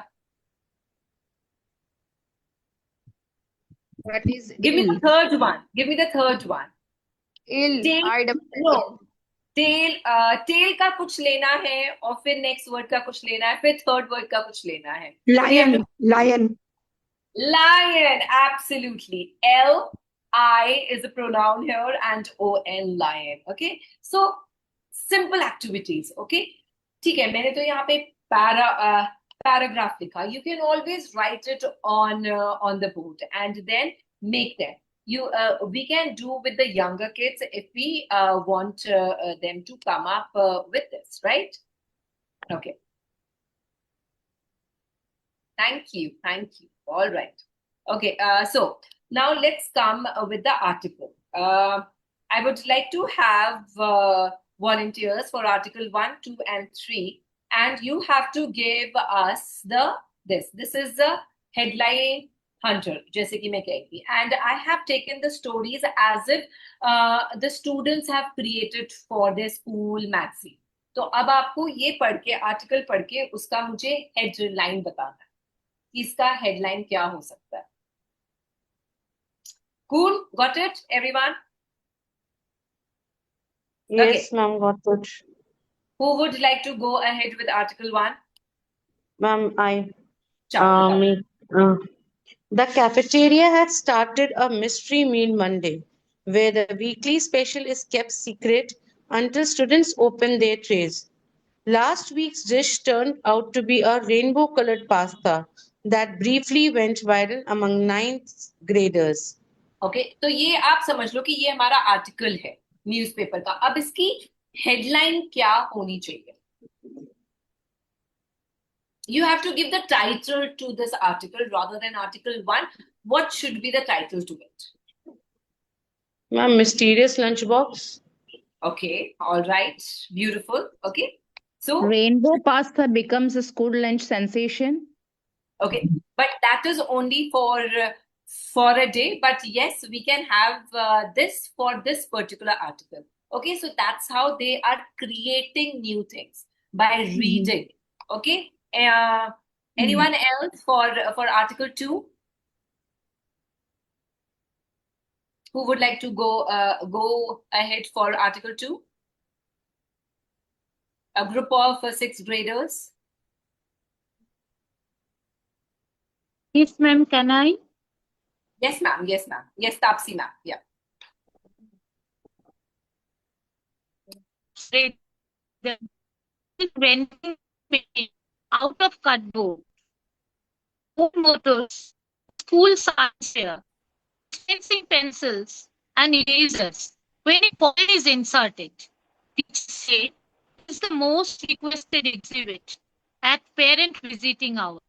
What is Give me ill? the third one. Give me the third one. Ill. Tail. I-double-L. No. Tail. Tail का कुछ लेना है और फिर next word का कुछ लेना है फिर third word का कुछ लेना है. Lion. Lion. Lion, absolutely. L-I is a pronoun here and O-N, lion. Okay, so simple activities. Okay, ठीक है. मैंने तो यहाँ पे paragraph लिखा. You can always write it on the board and then make them. We can do with the younger kids if we want them to come up with this, right? Okay. Thank you. All right. Okay, so now let's come with the article. I would like to have volunteers for Article 1, 2, and 3. And you have to give us this. This is the headline hunter, जैसे कि मैं कही. And I have taken the stories as if the students have created for their school magazine. तो अब आपको ये पढ़ के, आर्टिकल पढ़ के उसका मुझे हेडलाइन बताना है. इसका हेडलाइन क्या हो सकता है? Cool? Got it, everyone? Yes, Okay. ma'am, got it. Who would like to go ahead with Article 1? Ma'am, I. Chalo, बताओ. Me. The cafeteria has started a mystery meal Monday, where the weekly special is kept secret until students open their trays. Last week's dish turned out to be a rainbow-colored pasta that briefly went viral among 9th graders. Okay, तो ये आप समझ लो कि ये हमारा article है newspaper का. अब इसकी हेडलाइन क्या होनी चाहिए? You have to give the title to this article rather than Article 1. What should be the title to it? Ma'am, mysterious lunchbox. Okay, all right, beautiful. Okay, so Rainbow pasta becomes a school lunch sensation. okay, but that is only for a day. But yes, we can have this for this particular article. Okay, so that's how they are creating new things by reading. Okay, anyone else for Article 2? Who would like to go ahead for Article 2? A group of 6th graders. Yes, ma'am, can I? Yes, ma'am. Yes, ma'am. Yes, Tapsi, ma'am. Yeah. Straight the vending machine out of cardboard, old motors, school science fair, dispensing pencils and erasers when a coin is inserted. Teachers say it's the most requested exhibit at parent visiting hour.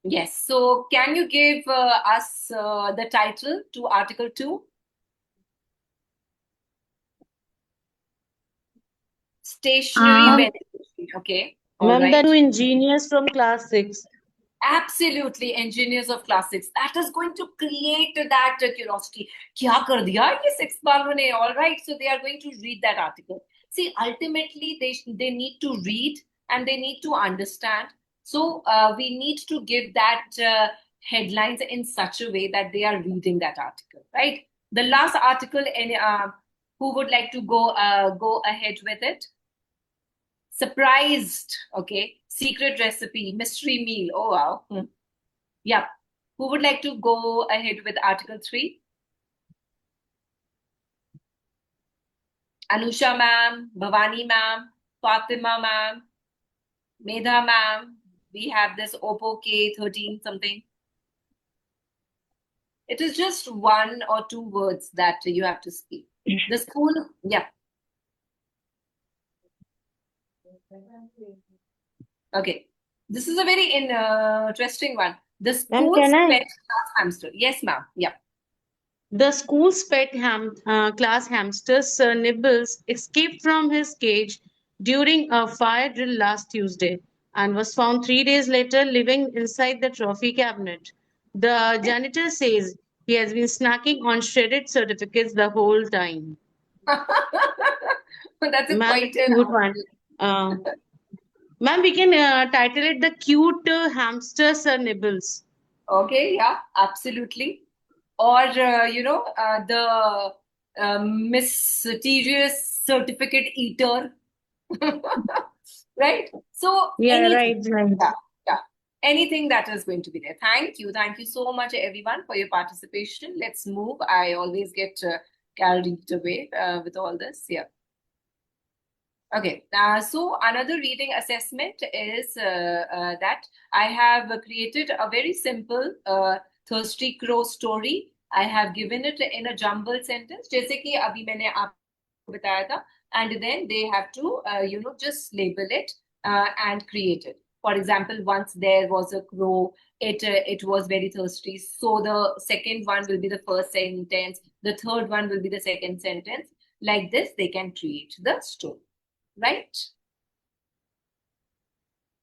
Yes. So can you give us the title to Article 2? Stationary vending machine. Okay. All Ma'am, the right. two engineers from class 6. Absolutely, engineers of classics. That is going to create that curiosity. Kya kar diya ye sixth वालों ने? All right, so they are going to read that article. See, ultimately, they need to read and they need to understand. So we need to give that headlines in such a way that they are reading that article, right? The last article, who would like to go ahead with it? Surprised, okay. Secret recipe, mystery meal. Oh, wow. Yeah. Who would like to go ahead with Article 3? Anusha ma'am, Bhavani ma'am, Fatima ma'am, Medha ma'am. We have this 𝗟𝗶𝗀𝗏𝗃 13 It is just one or two words that you have to speak. The school, yeah. Okay. This is a very interesting one. The school can I? pet class hamster. Yes, ma'am. Yeah. The school's pet class hamster, Sir Nibbles, escaped from his cage during a fire drill last Tuesday and was found 3 days later living inside the trophy cabinet. The janitor says he has been snacking on shredded certificates the whole time. That's a Ma'am, quite it's a good one. Ma'am, we can title it The Cute Hamster Sir Nibbles. Okay, yeah, absolutely. Or, the mysterious certificate eater. Right? So, Yeah, anything. right. Yeah. Anything that is going to be there. Thank you. Thank you so much, everyone, for your participation. Let's move. I always get carried away with all this. Yeah. Okay, so another reading assessment is that I have created a very simple thirsty crow story. I have given it in a jumbled sentence, जैसे कि अभी मैंने आपको बताया था, and then they have to just label it and create it. For example, once there was a crow, it was very thirsty. So the second one will be the first sentence, the third one will be the second sentence. Like this, they can create the story. Right?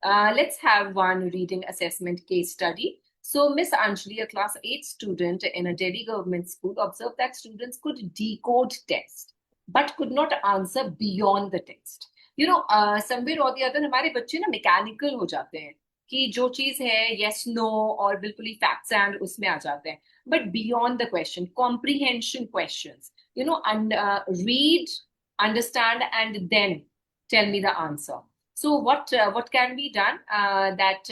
Let's have one reading assessment case study. So Miss Anjali, a class 8 student in a Delhi government school, observed that students could decode text but could not answer beyond the text. Somewhere or the other हमारे बच्चे ना mechanical हो जाते हैं कि जो चीज है yes no और बिल्कुल ही facts and उसमें आ जाते हैं. But beyond the question, comprehension questions, and read, understand, and then tell me the answer. So what can be done? That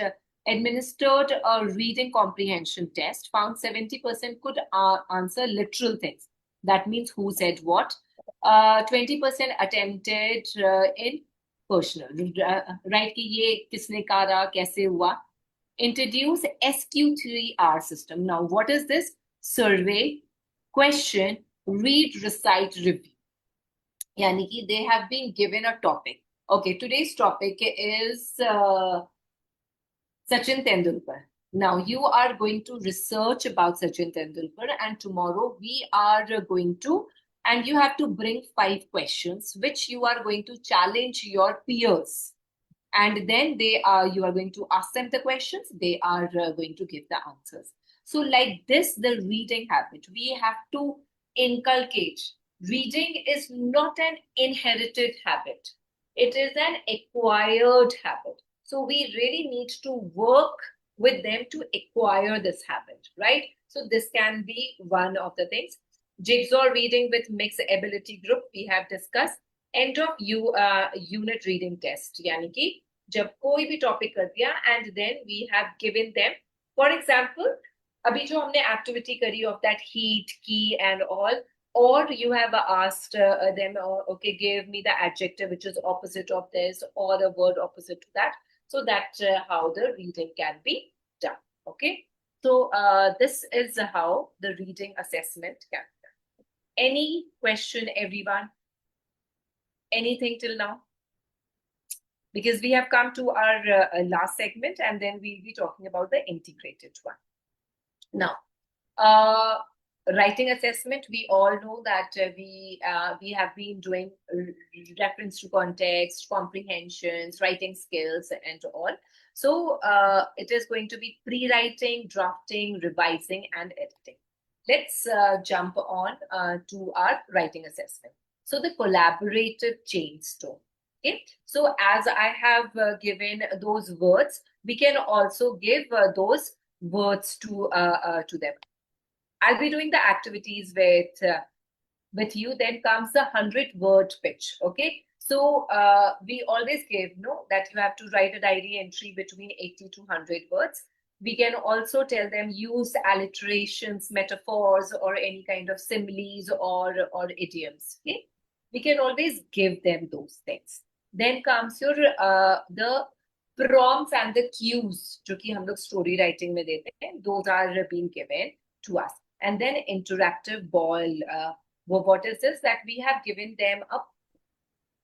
administered a reading comprehension test, found 70% could answer literal things. That means who said what. 20% attempted in personal. Right कि ये किसने करा, कैसे हुआ. Introduce SQ3R system. Now what is this? Survey, question, read, recite, review. Yani ki they have been given a topic. Okay, today's topic is Sachin Tendulkar. Now you are going to research about Sachin Tendulkar, and tomorrow we are going to, and you have to bring 5 questions which you are going to challenge your peers. And then you are going to ask them the questions, they are going to give the answers. So like this, the reading habit, we have to inculcate. Reading is not an inherited habit. It is an acquired habit. So we really need to work with them to acquire this habit, right? So this can be one of the things. Jigsaw reading with mixed ability group, we have discussed. End of unit reading test, यानी कि जब कोई भी topic कर दिया and then we have given them For example, abhi jo humne activity kari of that heat, key and all, or you have asked them, okay, give me the adjective which is opposite of this or a word opposite to that. So that's how the reading can be done. Okay. So this is how the reading assessment can be done. Any question, everyone? Anything till now? Because we have come to our last segment and then we'll be talking about the integrated one. Now, writing assessment, we all know that we have been doing reference to context, comprehensions, writing skills and all. So it is going to be pre-writing, drafting, revising and editing. Let's jump on to our writing assessment. So the collaborative chain stone. Okay, so as I have given those words, we can also give those words to them. I'll be doing the activities with you. Then comes the 100-word pitch. Okay, so we always give that you have to write a diary entry between 80 to 100 words. We can also tell them use alliterations, metaphors, or any kind of similes or idioms. Okay, we can always give them those things. Then comes your the prompts and the cues, जो कि हम लोग story writing में देते हैं. Those are being given to us. And then interactive ball. What is this? That we have given them a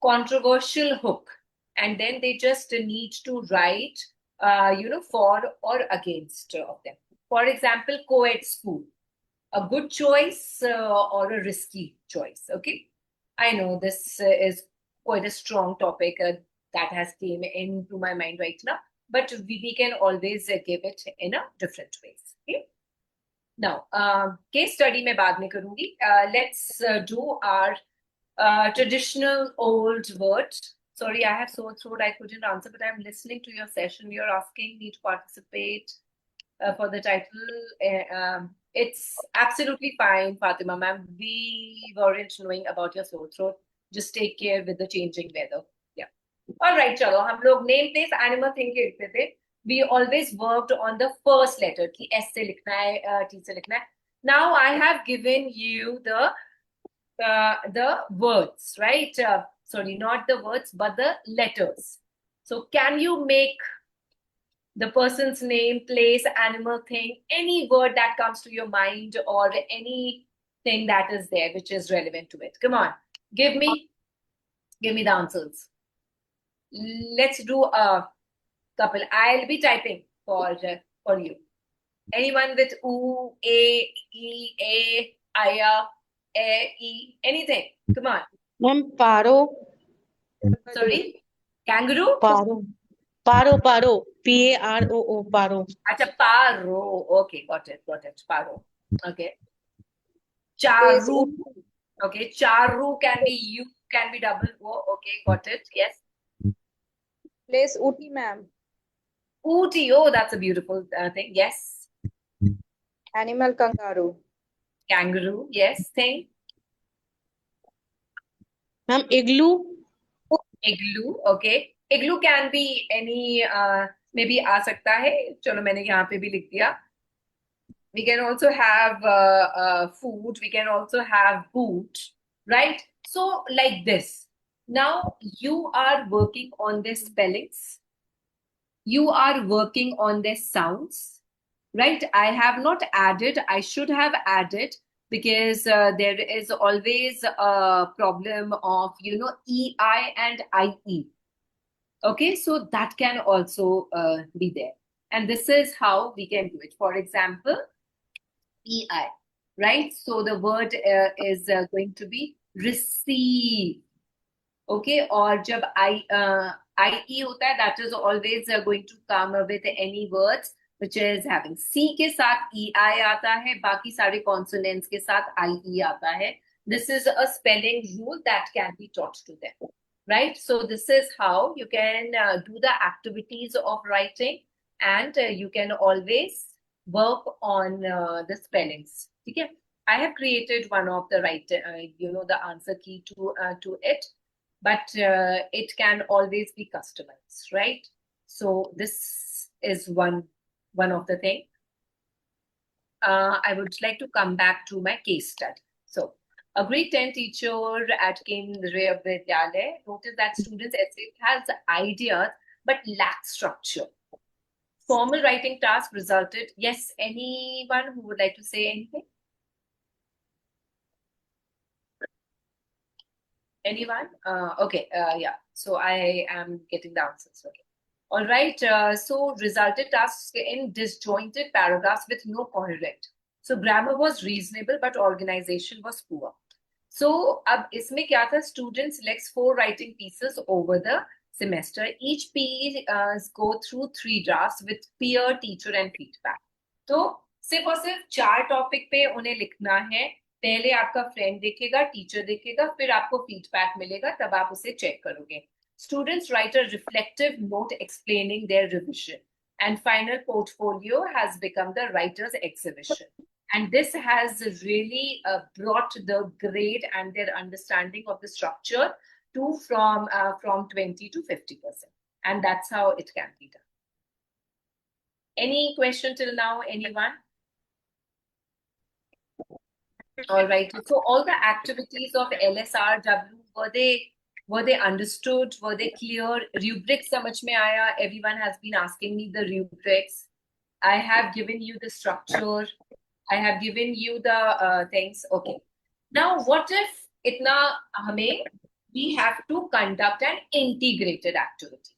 controversial hook, and then they just need to write, for or against of them. For example, co-ed school, a good choice or a risky choice. Okay, I know this is quite a strong topic that has came into my mind right now, but we can always give it in a different ways. Okay. Now, case study mein baad mein karungi. Let's do our traditional old word. Sorry, I have sore throat. I couldn't answer, but I'm listening to your session. You're asking me to participate for the title. It's absolutely fine, Fatima ma'am. We weren't knowing about your sore throat. Just take care with the changing weather. Yeah. All right, chalo. Hum log name, place, animal thing ke likhte the. We always worked on the first letter. Ki S se likhna hai, T se likhna hai. Now I have given you the words, right? Sorry, not the words, but the letters. So can you make the person's name, place, animal, thing, any word that comes to your mind or anything that is there which is relevant to it? Come on, give me the answers. Let's do a couple. I'll be typing for you. Anyone with U, A, E, A, Aya, A, E, anything? Come on. Ma'am, paro. Sorry, kangaroo. Paro. P-A-R-O-O, paro. Acha, paro. Okay, got it. Paro. Okay. Charu. Okay, charu can be U, can be double O. Okay, got it. Yes. Place Ooty, ma'am. Ooty. Oh, that's a beautiful thing. Yes. Animal kangaroo. Kangaroo. Yes. Thing. Ma'am, igloo. Igloo. Okay. Igloo can be any, maybe आ सकता है. चलो मैंने यहाँ पे भी लिख दिया. We can also have food. We can also have boot, right? So like this. Now you are working on their spellings. You are working on their sounds, right? I have not added. I should have added because there is always a problem of, EI and IE. Okay, so that can also be there. And this is how we can do it. For example, EI, right? So the word is going to be receive. Okay, or jab IE hota hai, that is always going to come with any words which is having C ke saath EI aata hai, baki sare consonants ke saath IE aata hai. This is a spelling rule that can be taught to them. Right, so this is how you can do the activities of writing, and you can always work on the spellings. Okay, I have created one of the the answer key to it, but it can always be customized, right? So this is one of the thing. I would like to come back to my case study. So, a grade 10 teacher at Kendriya Vidyalaya noticed that students' essay has ideas but lacks structure. Formal writing task resulted. Yes, anyone who would like to say anything? Anyone? Okay, yeah. So I am getting the answers. Okay. All right. So resulted tasks in disjointed paragraphs with no coherent. So grammar was reasonable, but organization was poor. So अब इसमें क्या था? Student selects 4 writing pieces over the semester. Each piece go through 3 drafts with peer, teacher, and feedback. तो सिर्फ और सिर्फ 4 topic पे उन्हें लिखना है. पहले आपका फ्रेंड देखेगा, टीचर देखेगा, फिर आपको फीडबैक मिलेगा, तब आप उसे चेक करोगे. Students write a reflective note explaining their revision, and final portfolio has become the writer's exhibition. And this has really brought the grade and their understanding of the structure to from 20 to 50%. And that's how it can be done. Any question till now, anyone? All right. So all the activities of LSRW, were they understood? Were they clear? Rubrics samajh mein aaya? Everyone has been asking me the rubrics. I have given you the structure. I have given you the things. Okay. Now, what if we have to conduct an integrated activity,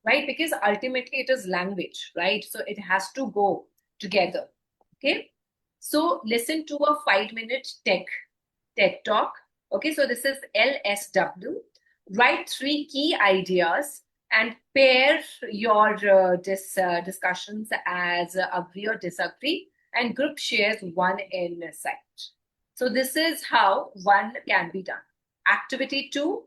right? Because ultimately it is language, right? So it has to go together. Okay. So listen to a 5-minute TED talk. Okay. So this is LSW. Write 3 key ideas and pair your discussions as agree or disagree, and group shares one insight. So this is how one can be done. Activity 2,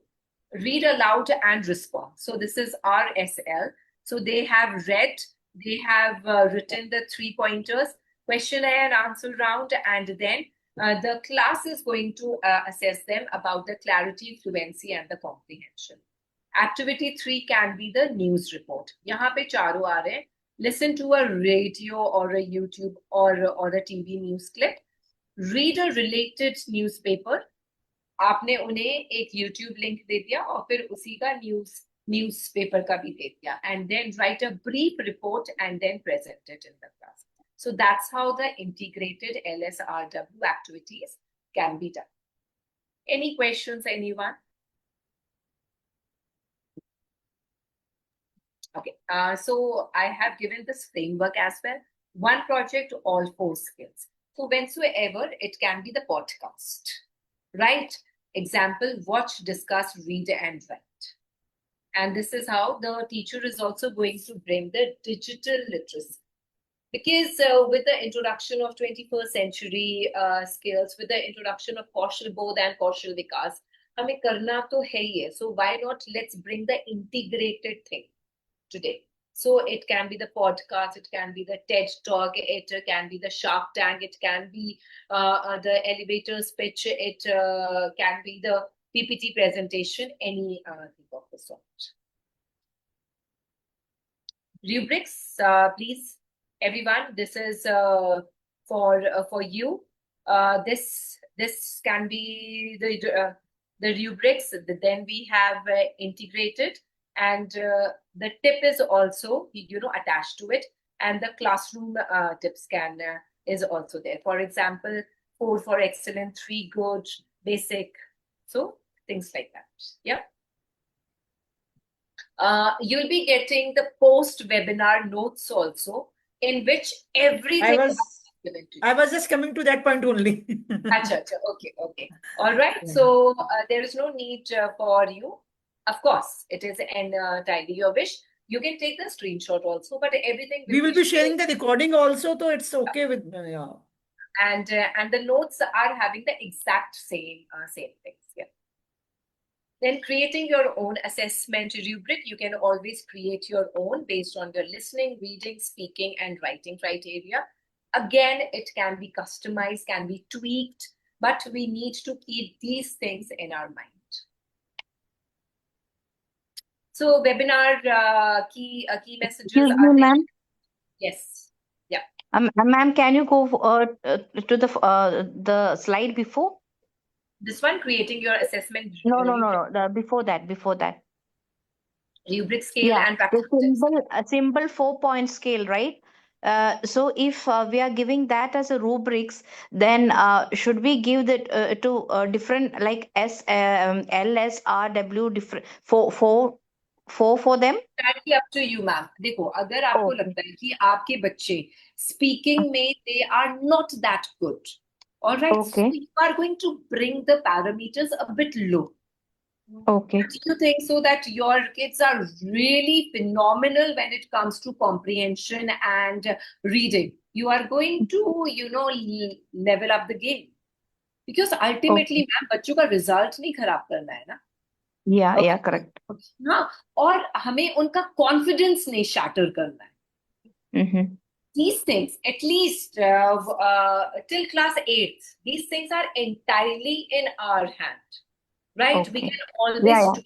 read aloud and respond. So this is RSL. So they have read, they have written the 3 pointers, question and answer round, and then the class is going to assess them about the clarity, fluency, and the comprehension. Activity 3 can be the news report. यहाँ पे चारों आ रहे हैं. Listen to a radio or a YouTube or a TV news clip. Read a related newspaper. आपने उन्हें एक YouTube link दे दिया और फिर उसी का newspaper का भी दे दिया. And then write a brief report and then present it in the class. So that's how the integrated LSRW activities can be done. Any questions, anyone? Okay, so I have given this framework as well. One project, all 4 skills. So whensoever, it can be the podcast, right? Example, watch, discuss, read, and write. And this is how the teacher is also going to bring the digital literacy. Because with the introduction of 21st century skills, with the introduction of 𝗏𝗏𝗡 and 𝗏𝗏𝗡, हमें करना तो है ही है. So why not let's bring the integrated thing today. So it can be the podcast, it can be the TED talk, it can be the Shark Tank, it can be the elevator's pitch, it can be the PPT presentation, any thing of the sort. Rubrics, please, everyone. This is for you. This can be the rubrics. Then we have integrated. And the tip is also, attached to it, and the classroom tips is also there. For example, 4 for excellent, 3 good, basic, so things like that. Yeah. You'll be getting the post-webinar notes also, in which everything is given to you. I was just coming to that point only. Okay. All right. Yeah. So there is no need for you. Of course, it is entirely your wish. You can take the screenshot also, but everything we will be sharing the recording also, so it's okay with yeah. And the notes are having the exact same things. Yeah. Then creating your own assessment rubric. You can always create your own based on your listening, reading, speaking, and writing criteria. Again, it can be customized, can be tweaked, but we need to keep these things in our mind. So webinar key messages. Excuse me, ma'am. Yes. Yeah. Ma'am, can you go to the slide before? This one, creating your assessment No. Before that. rubric scale Yeah, and the practice. simple 4-point scale, right? So if we are giving that as a rubrics, then should we give that to different like LSRW different for them? Entirely up to you, ma'am. देखो, अगर आपको Okay. लगता है कि आपके बच्चे speaking में they are not that good, all right, so Okay. you are going to bring the parameters a bit low. Okay. Do you think so that your kids are really phenomenal when it comes to comprehension and reading? You are going to, level up the game. Because ultimately, ma'am, बच्चों का result नहीं खराब करना है ना. Yeah, correct. हाँ, और हमें उनका confidence नहीं shatter करना है. Mm-hmm. These things, at least till class 8th, these things are entirely in our hand, right? We Okay. can always Yeah. tweak it.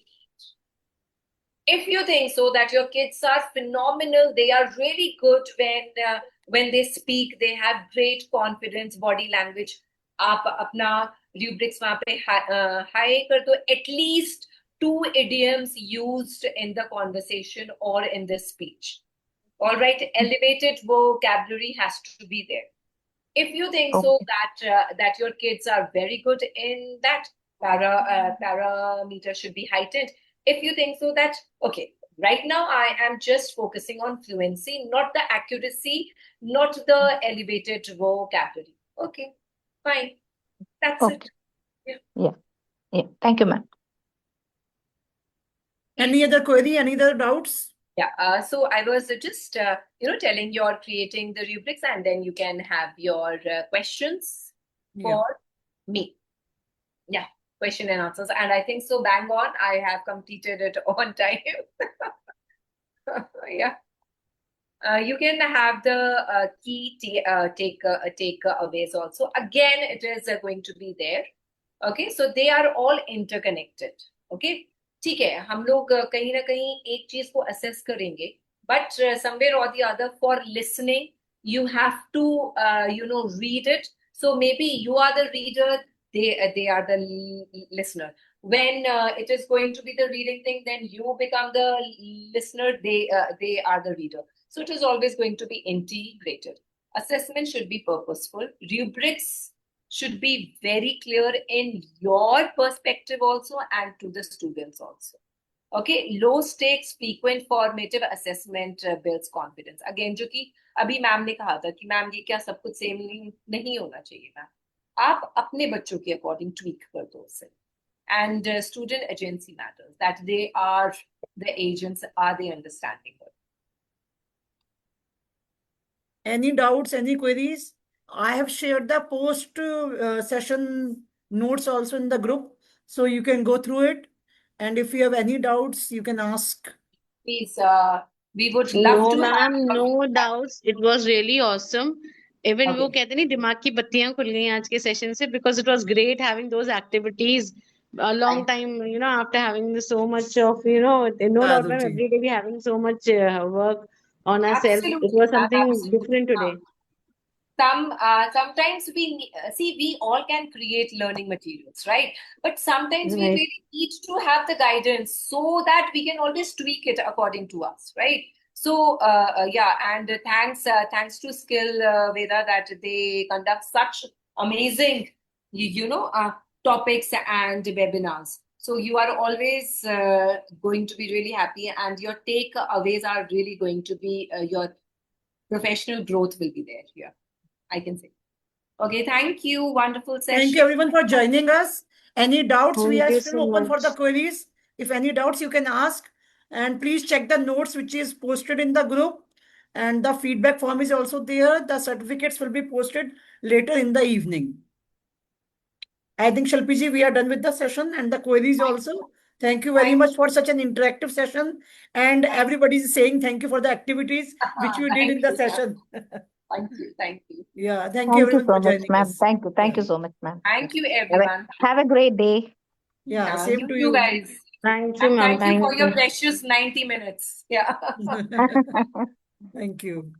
If you think so that your kids are phenomenal, they are really good when they speak, they have great confidence, body language. आप अपना rubrics वहाँ पे high कर दो, at least 2 idioms used in the conversation or in the speech. All right, elevated vocabulary has to be there. If you think so that your kids are very good in that, parameter should be heightened. If you think so that, okay, right now I am just focusing on fluency, not the accuracy, not the elevated vocabulary. Okay, fine. That's it. Yeah. Thank you, ma'am. Any other query? Any other doubts? Yeah, so I was just, telling you're creating the rubrics and then you can have your questions for me. Yeah, question and answers. And I think so bang on, I have completed it on time. Yeah. You can have the key takeaways also. Again, it is going to be there. Okay, so they are all interconnected. Okay. ठीक है, हम लोग कहीं ना कहीं एक चीज को assess करेंगे, but somewhere or the other for listening you have to read it. So maybe you are the reader, they are the listener. When it is going to be the reading thing, then you become the listener, they are the reader. So it is always going to be integrated. Assessment should be purposeful. Rubrics should be very clear in your perspective also and to the students also. Okay, low stakes frequent formative assessment builds confidence. Again, जो कि अभी ma'am ने कहा था कि ma'am ये क्या सब कुछ सेम नहीं होना चाहिए मैम, आप अपने बच्चों के अकॉर्डिंग ट्वीक कर दो उसे. And student agency matters, that they are the agents, are they understanding it? Any doubts, any queries? I have shared the post session notes also in the group, so you can go through it. And if you have any doubts, you can ask. Please, we would love No, to ma'am, have no doubts. It was really awesome. Even Okay. वो कहते नहीं दिमाग की बत्तियां खुल गई आज के सेशन से, because it was great having those activities a long time, after having so much of, no doubt, ma'am, every day we having so much work on ourselves. It Absolutely, was something absolutely. different today. Sometimes we all can create learning materials, right? But sometimes we Right. really need to have the guidance so that we can always tweak it according to us, right? So yeah, and thanks to Skillveda that they conduct such amazing topics and webinars. So you are always going to be really happy, and your takeaways are really going to be your professional growth will be there here, I can say. Okay, thank you. Wonderful session. Thank you everyone for joining us. Any doubts? We Thank are you still so open for the much. queries. If any doubts, you can ask. And please check the notes which is posted in the group. And the feedback form is also there. The certificates will be posted later in the evening. I think, Shalpiji, we are done with the session and the queries also. Thank you very much for such an interactive session. And everybody is saying thank you for the activities which you did in the session. Thank you. Yeah, thank you everyone for joining us. Thank you so much, ma'am. Thank you, everyone. Have a great day. Yeah, same to you you. guys. Thank you, And ma'am. thank you for your you. precious 90 minutes. Yeah. Thank you.